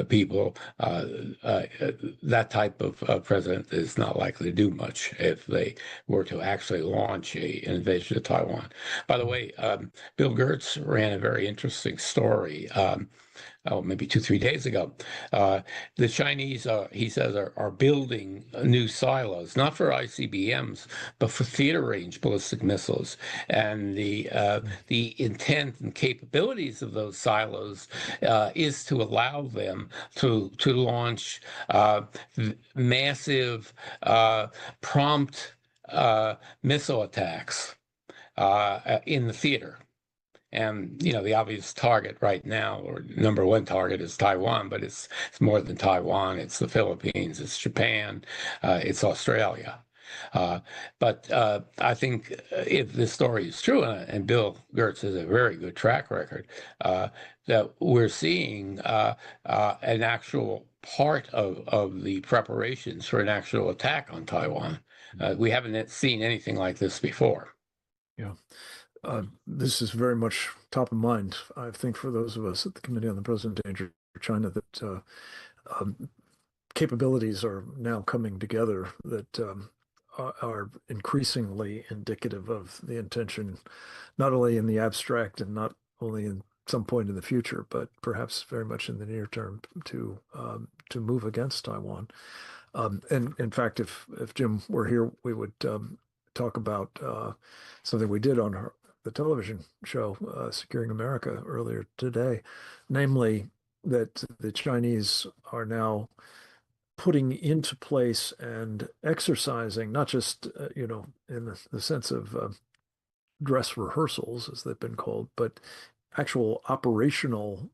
people, that type of president is not likely to do much if they were to actually launch an invasion of Taiwan. By the way, Bill Gertz ran a very interesting story. Maybe 2-3 days ago, the Chinese, he says, are building new silos, not for ICBMs, but for theater-range ballistic missiles. And the intent and capabilities of those silos is to allow them to launch massive, prompt missile attacks in the theater. And, you know, the obvious target right now, or number one target, is Taiwan, but it's more than Taiwan. It's the Philippines, it's Japan, it's Australia. But I think if this story is true, and Bill Gertz has a very good track record, that we're seeing an actual part of the preparations for an actual attack on Taiwan. We haven't seen anything like this before. Yeah. This is very much top of mind, I think, for those of us at the Committee on the Present Danger of China, that capabilities are now coming together that are increasingly indicative of the intention, not only in the abstract and not only in some point in the future, but perhaps very much in the near term to move against Taiwan. And in fact, if Jim were here, we would talk about something we did on the television show, Securing America, earlier today, namely that the Chinese are now putting into place and exercising, not just, you know, in the sense of dress rehearsals, as they've been called, but actual operational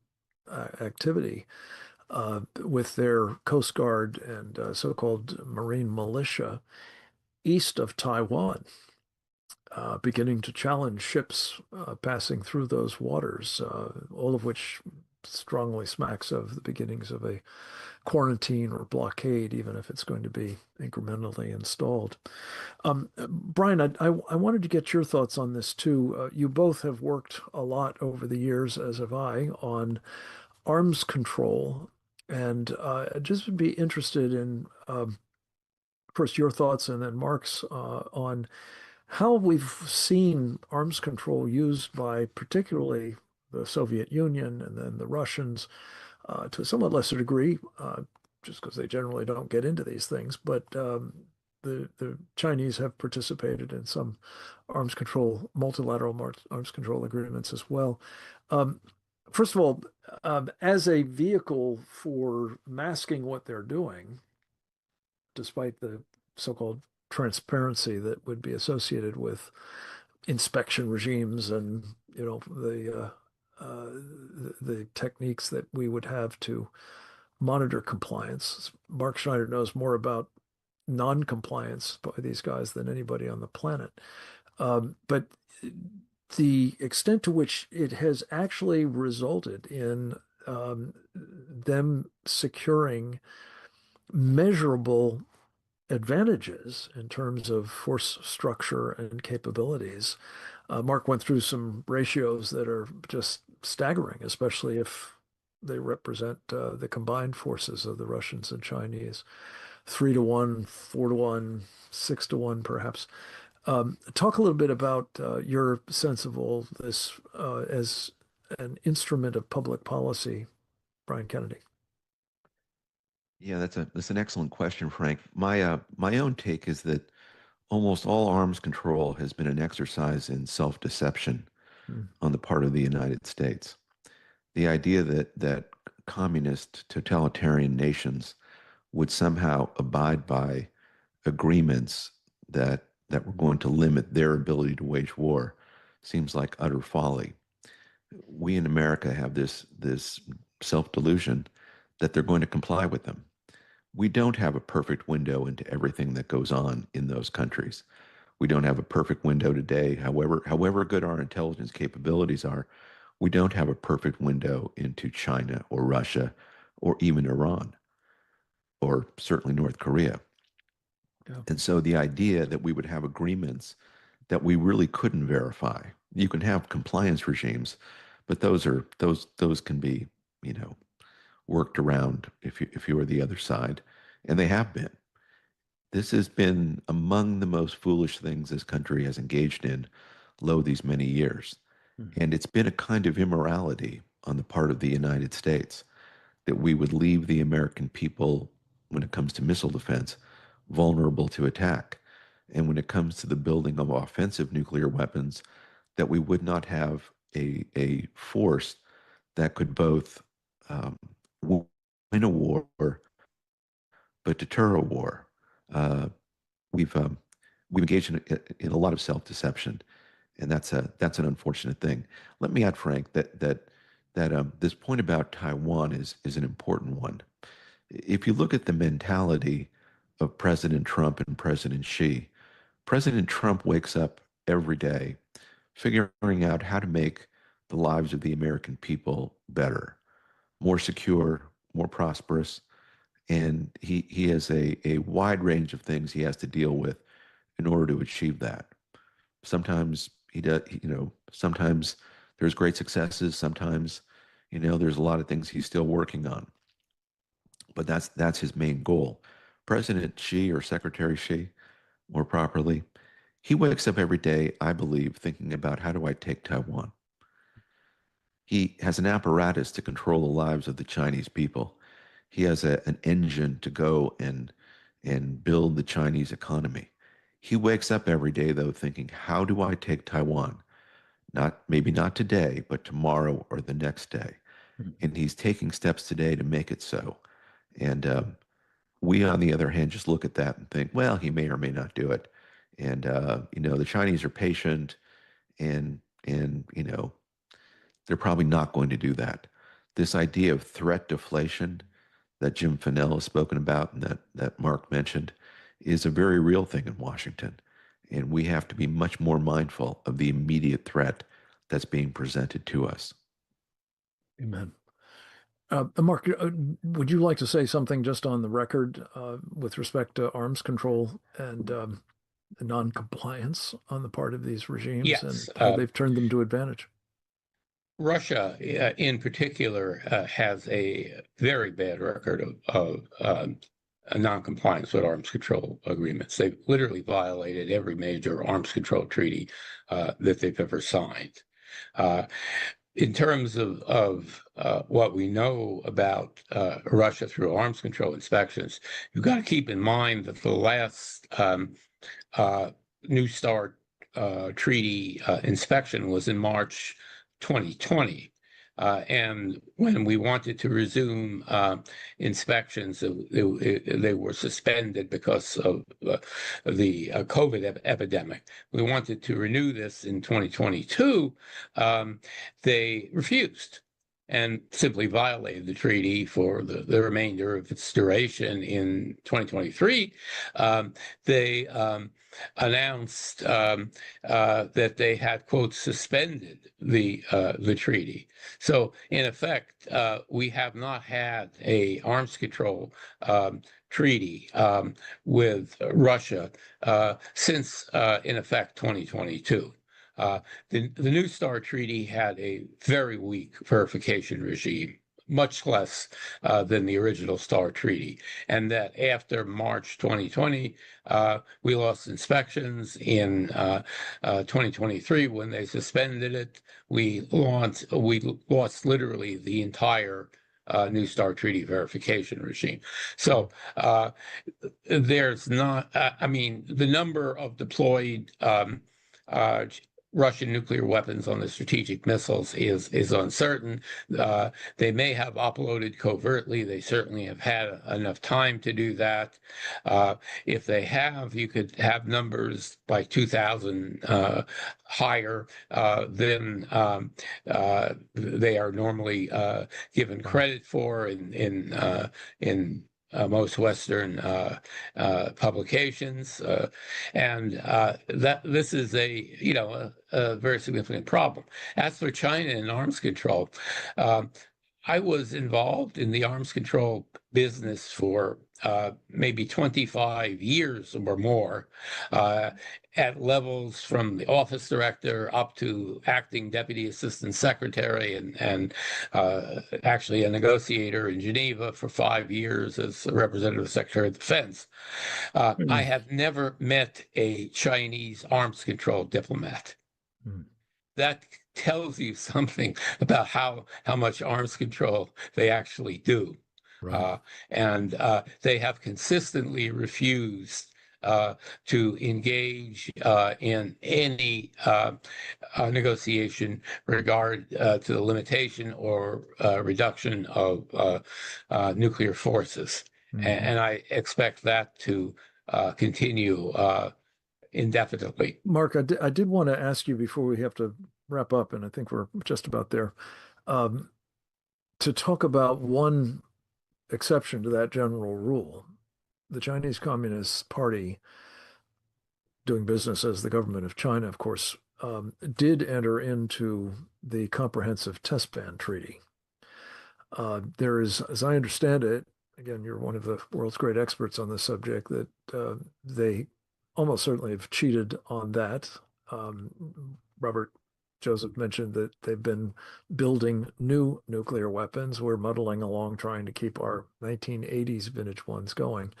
activity with their Coast Guard and so-called marine militia east of Taiwan, beginning to challenge ships passing through those waters, all of which strongly smacks of the beginnings of a quarantine or blockade, even if it's going to be incrementally installed. Brian, I wanted to get your thoughts on this too. You both have worked a lot over the years, as have I, on arms control, and I just would be interested in first your thoughts and then Mark's on how we've seen arms control used by particularly the Soviet Union and then the Russians to a somewhat lesser degree, just because they generally don't get into these things. But the Chinese have participated in some arms control, multilateral arms control agreements as well. First of all, as a vehicle for masking what they're doing, despite the so-called transparency that would be associated with inspection regimes and, you know, the techniques that we would have to monitor compliance. Mark Schneider knows more about non-compliance by these guys than anybody on the planet. But the extent to which it has actually resulted in them securing measurable advantages in terms of force structure and capabilities. Mark went through some ratios that are just staggering, especially if they represent the combined forces of the Russians and Chinese. 3-to-1, 4-to-1, 6-to-1, perhaps. Talk a little bit about your sense of all this as an instrument of public policy, Brian Kennedy. Yeah, that's an excellent question, Frank. My own take is that almost all arms control has been an exercise in self-deception on the part of the United States. The idea that communist totalitarian nations would somehow abide by agreements that were going to limit their ability to wage war seems like utter folly. We in America have this self-delusion that they're going to comply with them. We don't have a perfect window into everything that goes on in those countries. We don't have a perfect window today. However good our intelligence capabilities are, we don't have a perfect window into China or Russia or even Iran or certainly North Korea. Yeah. And so the idea that we would have agreements that we really couldn't verify. You can have compliance regimes, but those can be, worked around if you were the other side, and they have been. This has been among the most foolish things this country has engaged in, these many years. And it's been a kind of immorality on the part of the United States that we would leave the American people, when it comes to missile defense, vulnerable to attack. And when it comes to the building of offensive nuclear weapons, that we would not have a force that could both win a war but deter a war. We've engaged in a lot of self-deception, and that's an unfortunate thing. Let me add, Frank, that this point about Taiwan is an important one. If you look at the mentality of President Trump and President Xi, President Trump wakes up every day figuring out how to make the lives of the American people better, more secure, more prosperous, and he has a wide range of things he has to deal with in order to achieve that. Sometimes sometimes there's great successes, sometimes, there's a lot of things he's still working on. But that's his main goal. President Xi, or Secretary Xi, more properly, he wakes up every day, I believe, thinking about, how do I take Taiwan? He has an apparatus to control the lives of the Chinese people. He has an engine to go and build the Chinese economy. He wakes up every day, though, thinking, how do I take Taiwan? Maybe not today, but tomorrow or the next day. And he's taking steps today to make it so. And we, on the other hand, just look at that and think, well, he may or may not do it. And, the Chinese are patient, and they're probably not going to do that. This idea of threat deflation that Jim Fennell has spoken about and that Mark mentioned is a very real thing in Washington. And we have to be much more mindful of the immediate threat that's being presented to us. Amen. Mark, would you like to say something just on the record with respect to arms control and non-compliance on the part of these regimes? Yes, and how they've turned them to advantage? Russia, in particular, has a very bad record of non-compliance with arms control agreements. They've literally violated every major arms control treaty that they've ever signed. In terms of what we know about Russia through arms control inspections, you've got to keep in mind that the last New START treaty inspection was in March 2020. And when we wanted to resume inspections, they were suspended because of the COVID epidemic. We wanted to renew this in 2022. They refused. and simply violated the treaty for the remainder of its duration in 2023, they announced that they had, quote, suspended the treaty. So in effect, we have not had a arms control treaty with Russia since, in effect, 2022. The New START Treaty had a very weak verification regime, much less than the original START Treaty, and that after March 2020, we lost inspections. In 2023, when they suspended it, we lost literally the entire New START Treaty verification regime. So there's not, I mean, the number of deployed Russian nuclear weapons on the strategic missiles is uncertain. They may have uploaded covertly. They certainly have had enough time to do that. If they have, you could have numbers by 2000 higher than they are normally given credit for in most Western publications, and that this is a very significant problem. As for China and arms control, I was involved in the arms control business for maybe 25 years or more, at levels from the office director up to acting deputy assistant secretary and actually a negotiator in Geneva for 5 years as a representative secretary of defense. I have never met a Chinese arms control diplomat. That tells you something about how much arms control they actually do. Right. And they have consistently refused to engage in any negotiation regard to the limitation or reduction of nuclear forces. And I expect that to continue indefinitely. Mark, I did want to ask you before we have to wrap up, and I think we're just about there, to talk about one exception to that general rule. The Chinese Communist Party, doing business as the government of China, of course, did enter into the Comprehensive Test Ban Treaty. There is, as I understand it, again, you're one of the world's great experts on this subject, that they almost certainly have cheated on that. Robert Joseph mentioned that they've been building new nuclear weapons. We're muddling along trying to keep our 1980s vintage ones going.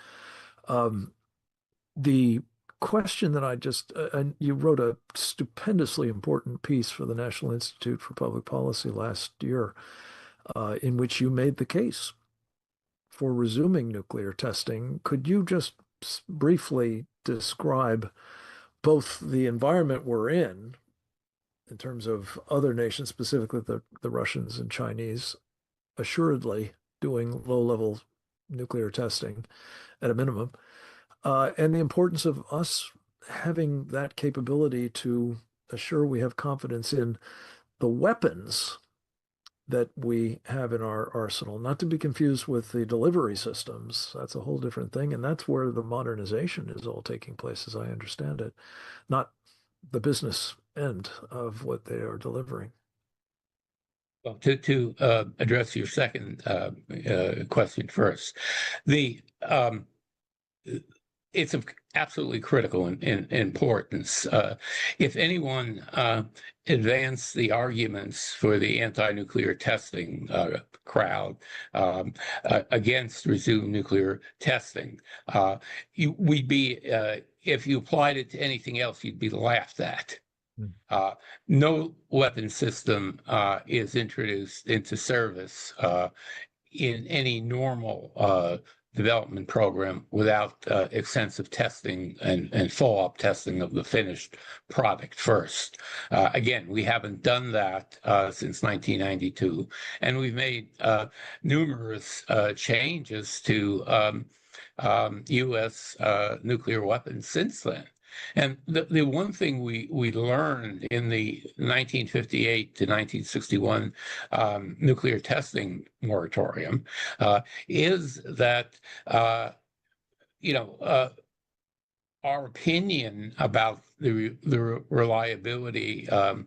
The question that I just, and you wrote a stupendously important piece for the National Institute for Public Policy last year, in which you made the case for resuming nuclear testing. Could you just briefly describe both the environment we're in terms of other nations, specifically the Russians and Chinese, assuredly doing low-level nuclear testing at a minimum, and the importance of us having that capability to assure we have confidence in the weapons that we have in our arsenal, not to be confused with the delivery systems. That's a whole different thing, and that's where the modernization is all taking place, as I understand it, not the business end of what they are delivering. Well, to address your second question first, it's of absolutely critical importance. If anyone advanced the arguments for the anti-nuclear testing crowd against resumed nuclear testing, we'd be, if you applied it to anything else, you'd be laughed at. No weapon system is introduced into service in any normal development program without extensive testing and follow-up testing of the finished product first. Again, we haven't done that since 1992, and we've made numerous changes to U.S. nuclear weapons since then. And the one thing we learned in the 1958 to 1961 nuclear testing moratorium is that our opinion about the reliability of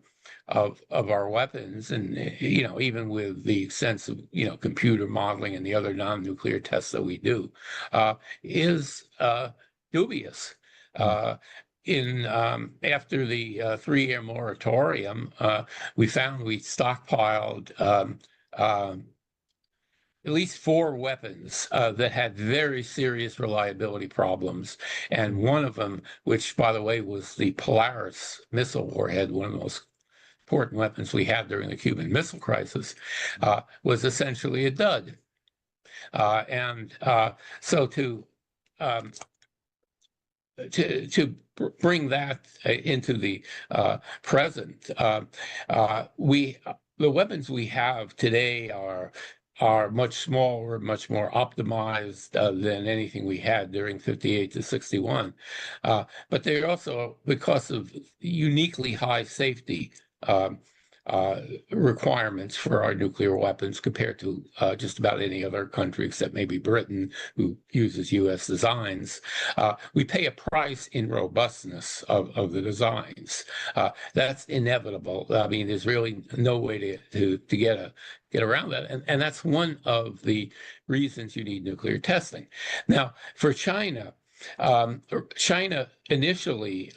our weapons, and even with the sense of computer modeling and the other non-nuclear tests that we do, is dubious. After the 3-year moratorium, we found we stockpiled at least 4 weapons that had very serious reliability problems. And one of them, which, by the way, was the Polaris missile warhead, one of the most important weapons we had during the Cuban Missile Crisis, was essentially a dud. So to bring that into the present, the weapons we have today are much smaller, much more optimized than anything we had during 58 to 61. But they're also, because of uniquely high safety requirements for our nuclear weapons compared to just about any other country except maybe Britain, who uses U.S. designs, we pay a price in robustness of the designs. That's inevitable. I mean, there's really no way to get around that. And that's one of the reasons you need nuclear testing. Now, for China initially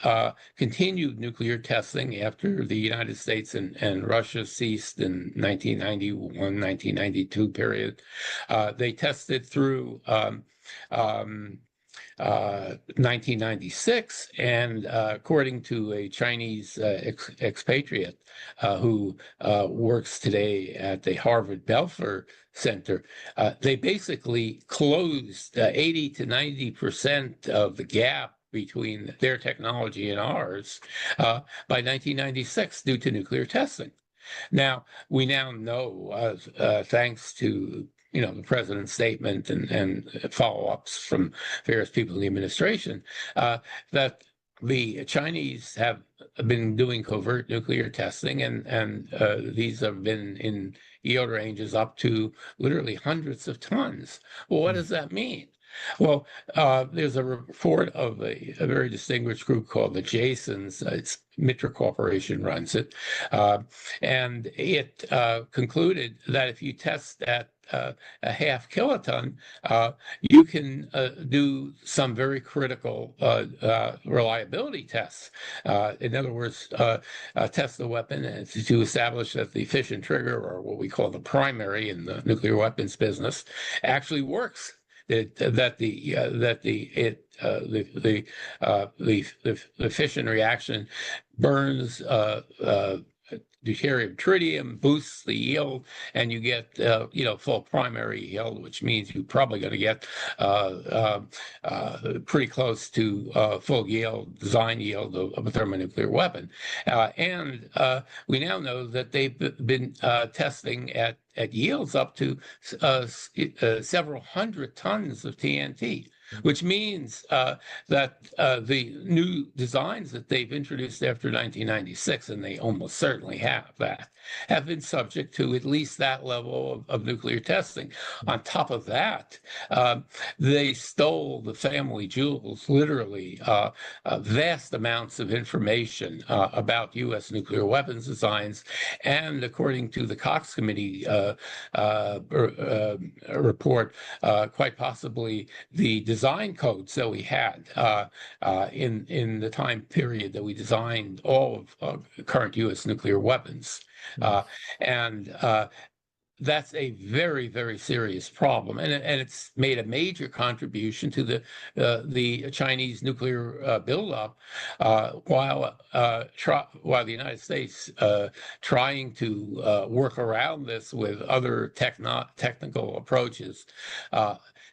continued nuclear testing after the United States and Russia ceased in 1991, 1992 period. They tested through 1996, and according to a Chinese expatriate who works today at the Harvard Belfer Center, they basically closed 80 to 90% of the gap between their technology and ours by 1996 due to nuclear testing. Now, we now know, thanks to the president's statement and follow-ups from various people in the administration, that the Chinese have been doing covert nuclear testing, and these have been in yield ranges up to literally hundreds of tons. Well, what does that mean? Well, there's a report of a very distinguished group called the Jasons. It's Mitra Corporation runs it, and it concluded that if you test at a half kiloton, you can do some very critical reliability tests. In other words, test the weapon to establish that the fission trigger, or what we call the primary in the nuclear weapons business, actually works. The fission reaction burns deuterium tritium, boosts the yield, and you get full primary yield, which means you're probably going to get pretty close to full yield, design yield of a thermonuclear weapon. And we now know that they've been testing at yields up to several hundred tons of TNT, which means that the new designs that they've introduced after 1996, and they almost certainly have been subject to at least that level of nuclear testing. On top of that, they stole the family jewels, literally vast amounts of information about U.S. nuclear weapons designs, and according to the Cox Committee report, quite possibly the design codes that we had in the time period that we designed all of current U.S. nuclear weapons. And that's a very, very serious problem, and it's made a major contribution to the Chinese nuclear buildup, while the United States trying to work around this with other technical approaches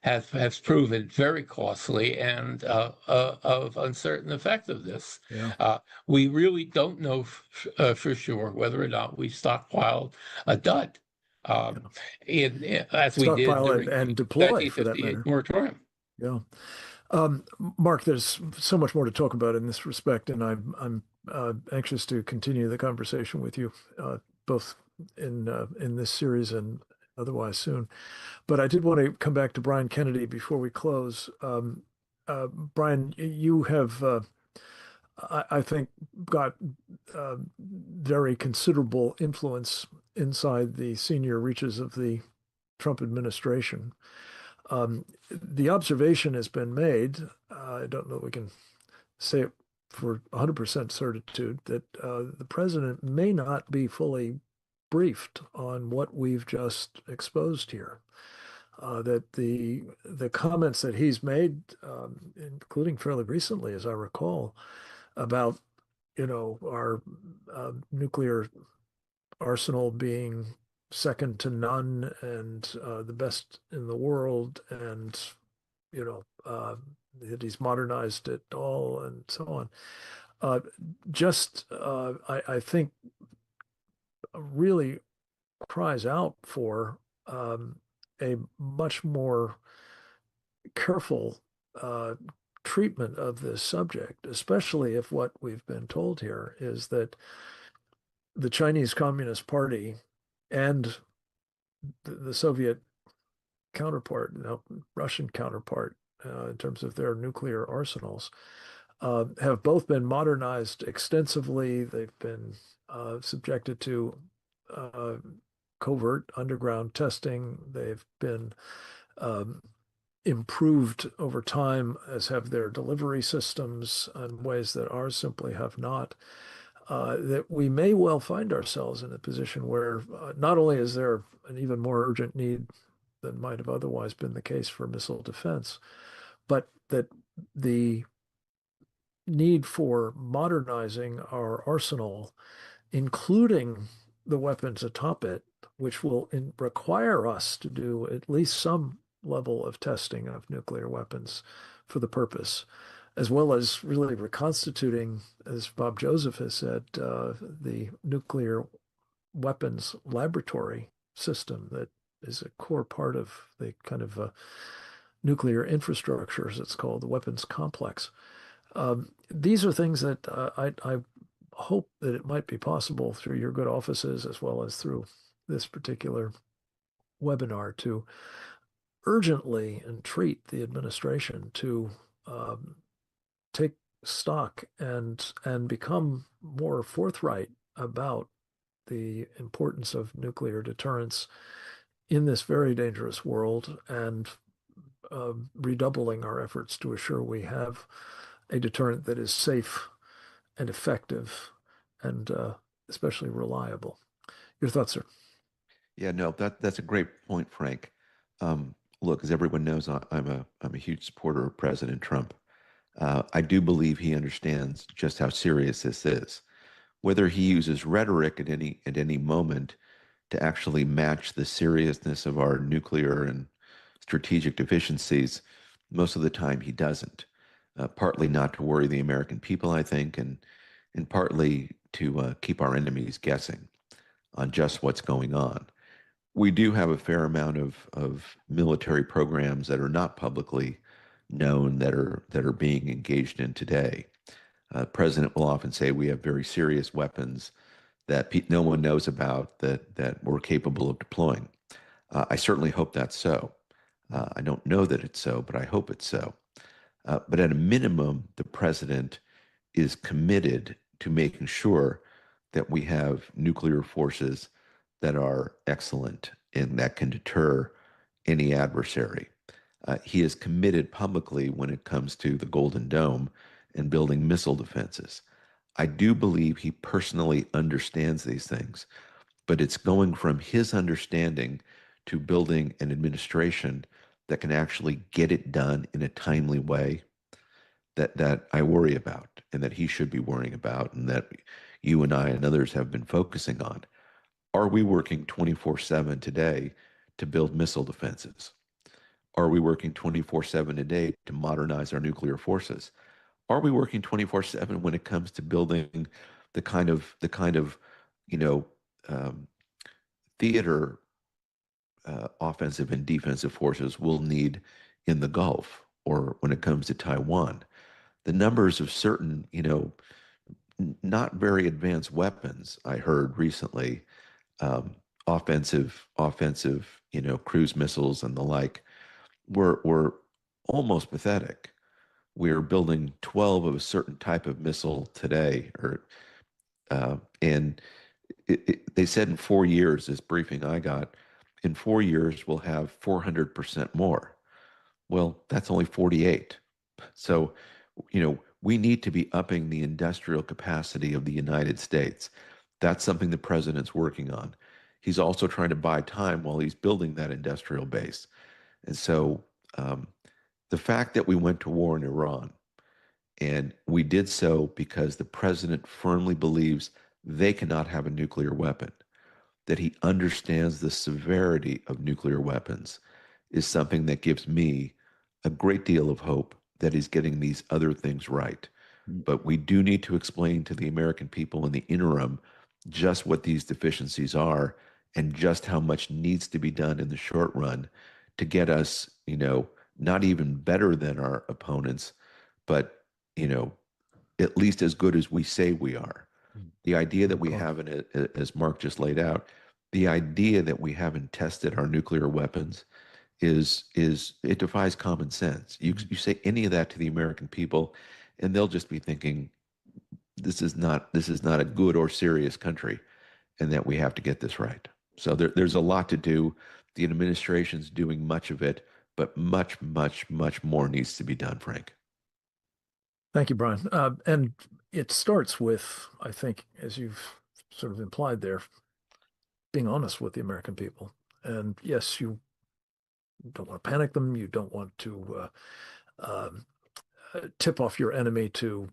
has proven very costly and of uncertain effectiveness. Yeah. We really don't know for sure whether or not we stockpiled a dud. As we did during and deploy for that 1958 matter. moratorium. Yeah. Mark, there's so much more to talk about in this respect, and I'm anxious to continue the conversation with you, both in this series and otherwise soon. But I did want to come back to Brian Kennedy before we close. Brian, you have, I think, got very considerable influence inside the senior reaches of the Trump administration. The observation has been made, I don't know that we can say it for 100% certitude, that the president may not be fully briefed on what we've just exposed here. That the comments that he's made, including fairly recently, as I recall, about, our nuclear arsenal being second to none and the best in the world, and that he's modernized it all and so on. I think really cries out for a much more careful treatment of this subject, especially if what we've been told here is that the Chinese Communist Party and the Soviet counterpart, Russian counterpart, in terms of their nuclear arsenals, have both been modernized extensively. They've been subjected to covert underground testing. They've been improved over time, as have their delivery systems, in ways that ours simply have not. That we may well find ourselves in a position where not only is there an even more urgent need than might have otherwise been the case for missile defense, but that the need for modernizing our arsenal, including the weapons atop it, which will require us to do at least some level of testing of nuclear weapons for the purpose, as well as really reconstituting, as Bob Joseph has said, the nuclear weapons laboratory system that is a core part of the kind of nuclear infrastructure, as it's called, the weapons complex. These are things that I hope that it might be possible through your good offices, as well as through this particular webinar, to urgently entreat the administration to take stock and become more forthright about the importance of nuclear deterrence in this very dangerous world, and redoubling our efforts to assure we have a deterrent that is safe and effective and especially reliable. Your thoughts, sir? Yeah, no, that's a great point, Frank. Look, as everyone knows, I'm a huge supporter of President Trump. I do believe he understands just how serious this is. Whether he uses rhetoric at any moment to actually match the seriousness of our nuclear and strategic deficiencies, most of the time he doesn't. Partly not to worry the American people, I think, and partly to keep our enemies guessing on just what's going on. We do have a fair amount of military programs that are not publicly known that are being engaged in today. The president will often say we have very serious weapons that no one knows about that we're capable of deploying. I certainly hope that's so. I don't know that it's so, but I hope it's so. But at a minimum, the president is committed to making sure that we have nuclear forces that are excellent and that can deter any adversary. He is committed publicly when it comes to the Golden Dome and building missile defenses. I do believe he personally understands these things, but it's going from his understanding to building an administration that can actually get it done in a timely way that I worry about, and that he should be worrying about, and that you and I and others have been focusing on. Are we working 24/7 today to build missile defenses? Are we working 24/7 a day to modernize our nuclear forces? Are we working 24/7 when it comes to building the kind of theater offensive and defensive forces we'll need in the Gulf or when it comes to Taiwan. The numbers of certain, not very advanced weapons I heard recently, offensive, cruise missiles and the like, were almost pathetic. We're building 12 of a certain type of missile today, and they said in 4 years, this briefing I got, in 4 years we'll have 400% more. Well, that's only 48. So, we need to be upping the industrial capacity of the United States. That's something the president's working on. He's also trying to buy time while he's building that industrial base. And so the fact that we went to war in Iran, and we did so because the president firmly believes they cannot have a nuclear weapon, that he understands the severity of nuclear weapons, is something that gives me a great deal of hope that he's getting these other things right. But we do need to explain to the American people in the interim just what these deficiencies are and just how much needs to be done in the short run to get us, not even better than our opponents, but, at least as good as we say we are. The idea that we haven't, as Mark just laid out, the idea that we haven't tested our nuclear weapons is it defies common sense. You say any of that to the American people, and they'll just be thinking, this is not a good or serious country, and that we have to get this right. So there's a lot to do. The administration's doing much of it, but much, much, much more needs to be done, Frank. Thank you, Brian. And it starts with, I think, as you've sort of implied there, being honest with the American people. And yes, you don't want to panic them. You don't want to tip off your enemy to,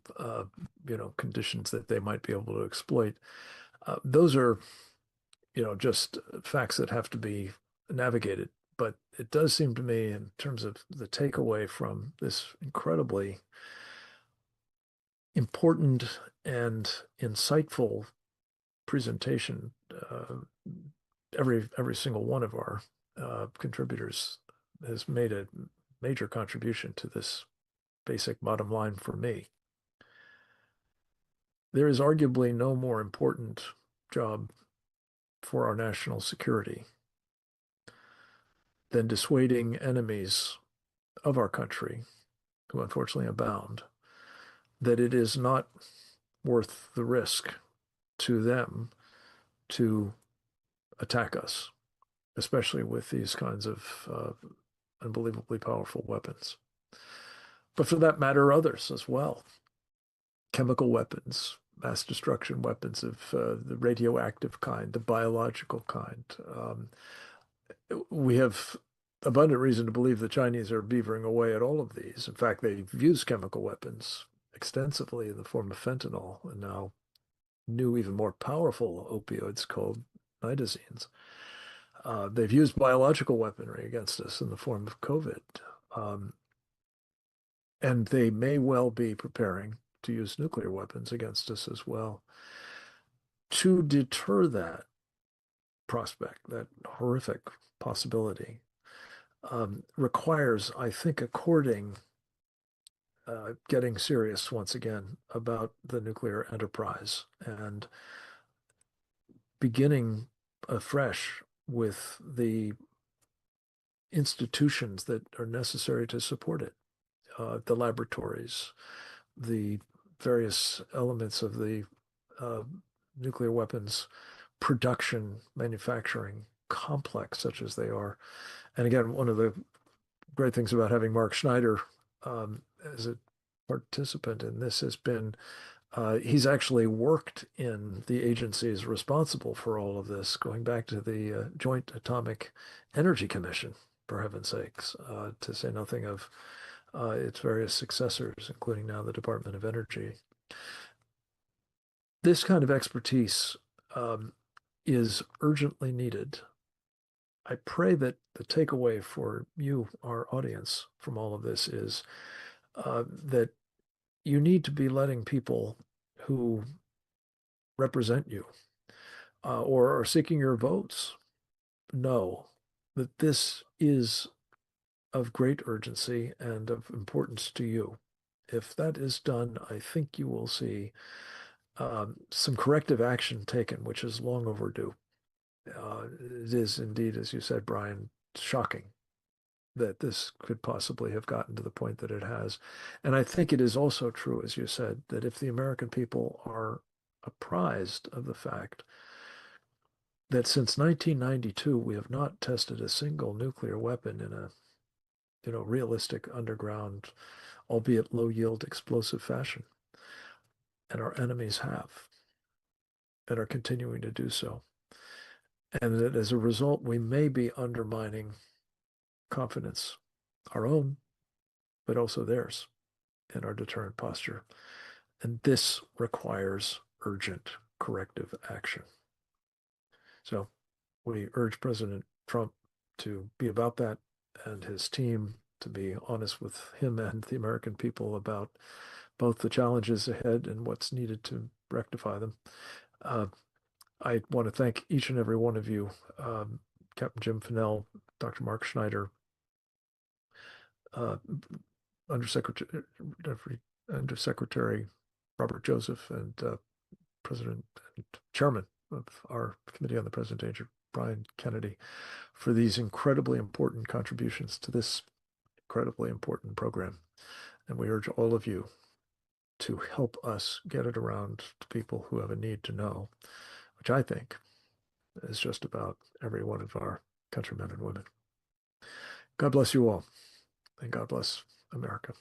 conditions that they might be able to exploit. Those are, just facts that have to be navigated. But it does seem to me, in terms of the takeaway from this incredibly important and insightful presentation, every single one of our contributors has made a major contribution to this basic bottom line for me. There is arguably no more important job for our national security than dissuading enemies of our country, who unfortunately abound, that it is not worth the risk to them to attack us, especially with these kinds of unbelievably powerful weapons. But for that matter, others as well. Chemical weapons, mass destruction weapons of the radioactive kind, the biological kind. We have abundant reason to believe the Chinese are beavering away at all of these. In fact, they've used chemical weapons extensively in the form of fentanyl, and now new, even more powerful opioids called nitazenes. They've used biological weaponry against us in the form of COVID. And they may well be preparing to use nuclear weapons against us as well. To deter that prospect, that horrific possibility, requires, I think, getting serious once again about the nuclear enterprise and beginning afresh with the institutions that are necessary to support it, the laboratories, the various elements of the nuclear weapons production, manufacturing complex, such as they are. And again, one of the great things about having Mark Schneider as a participant in this has been he's actually worked in the agencies responsible for all of this, going back to the Joint Atomic Energy Commission, for heaven's sakes, to say nothing of its various successors, including now the Department of Energy. This kind of expertise is urgently needed. I pray that the takeaway for you, our audience, from all of this is that you need to be letting people who represent you or are seeking your votes know that this is of great urgency and of importance to you. If that is done, I think you will see some corrective action taken, which is long overdue. It is indeed, as you said, Brian, shocking that this could possibly have gotten to the point that it has. And I think it is also true, as you said, that if the American people are apprised of the fact that since 1992, we have not tested a single nuclear weapon in a realistic underground, albeit low-yield explosive fashion, and our enemies have, and are continuing to do so. And that as a result, we may be undermining confidence, our own, but also theirs, in our deterrent posture. And this requires urgent corrective action. So we urge President Trump to be about that, and his team to be honest with him and the American people about both the challenges ahead and what's needed to rectify them. I want to thank each and every one of you, Captain Jim Fennell, Dr. Mark Schneider, Undersecretary Robert Joseph, and President and Chairman of our Committee on the Present Danger, Brian Kennedy, for these incredibly important contributions to this incredibly important program. And we urge all of you to help us get it around to people who have a need to know, which I think is just about every one of our countrymen and women. God bless you all, and God bless America.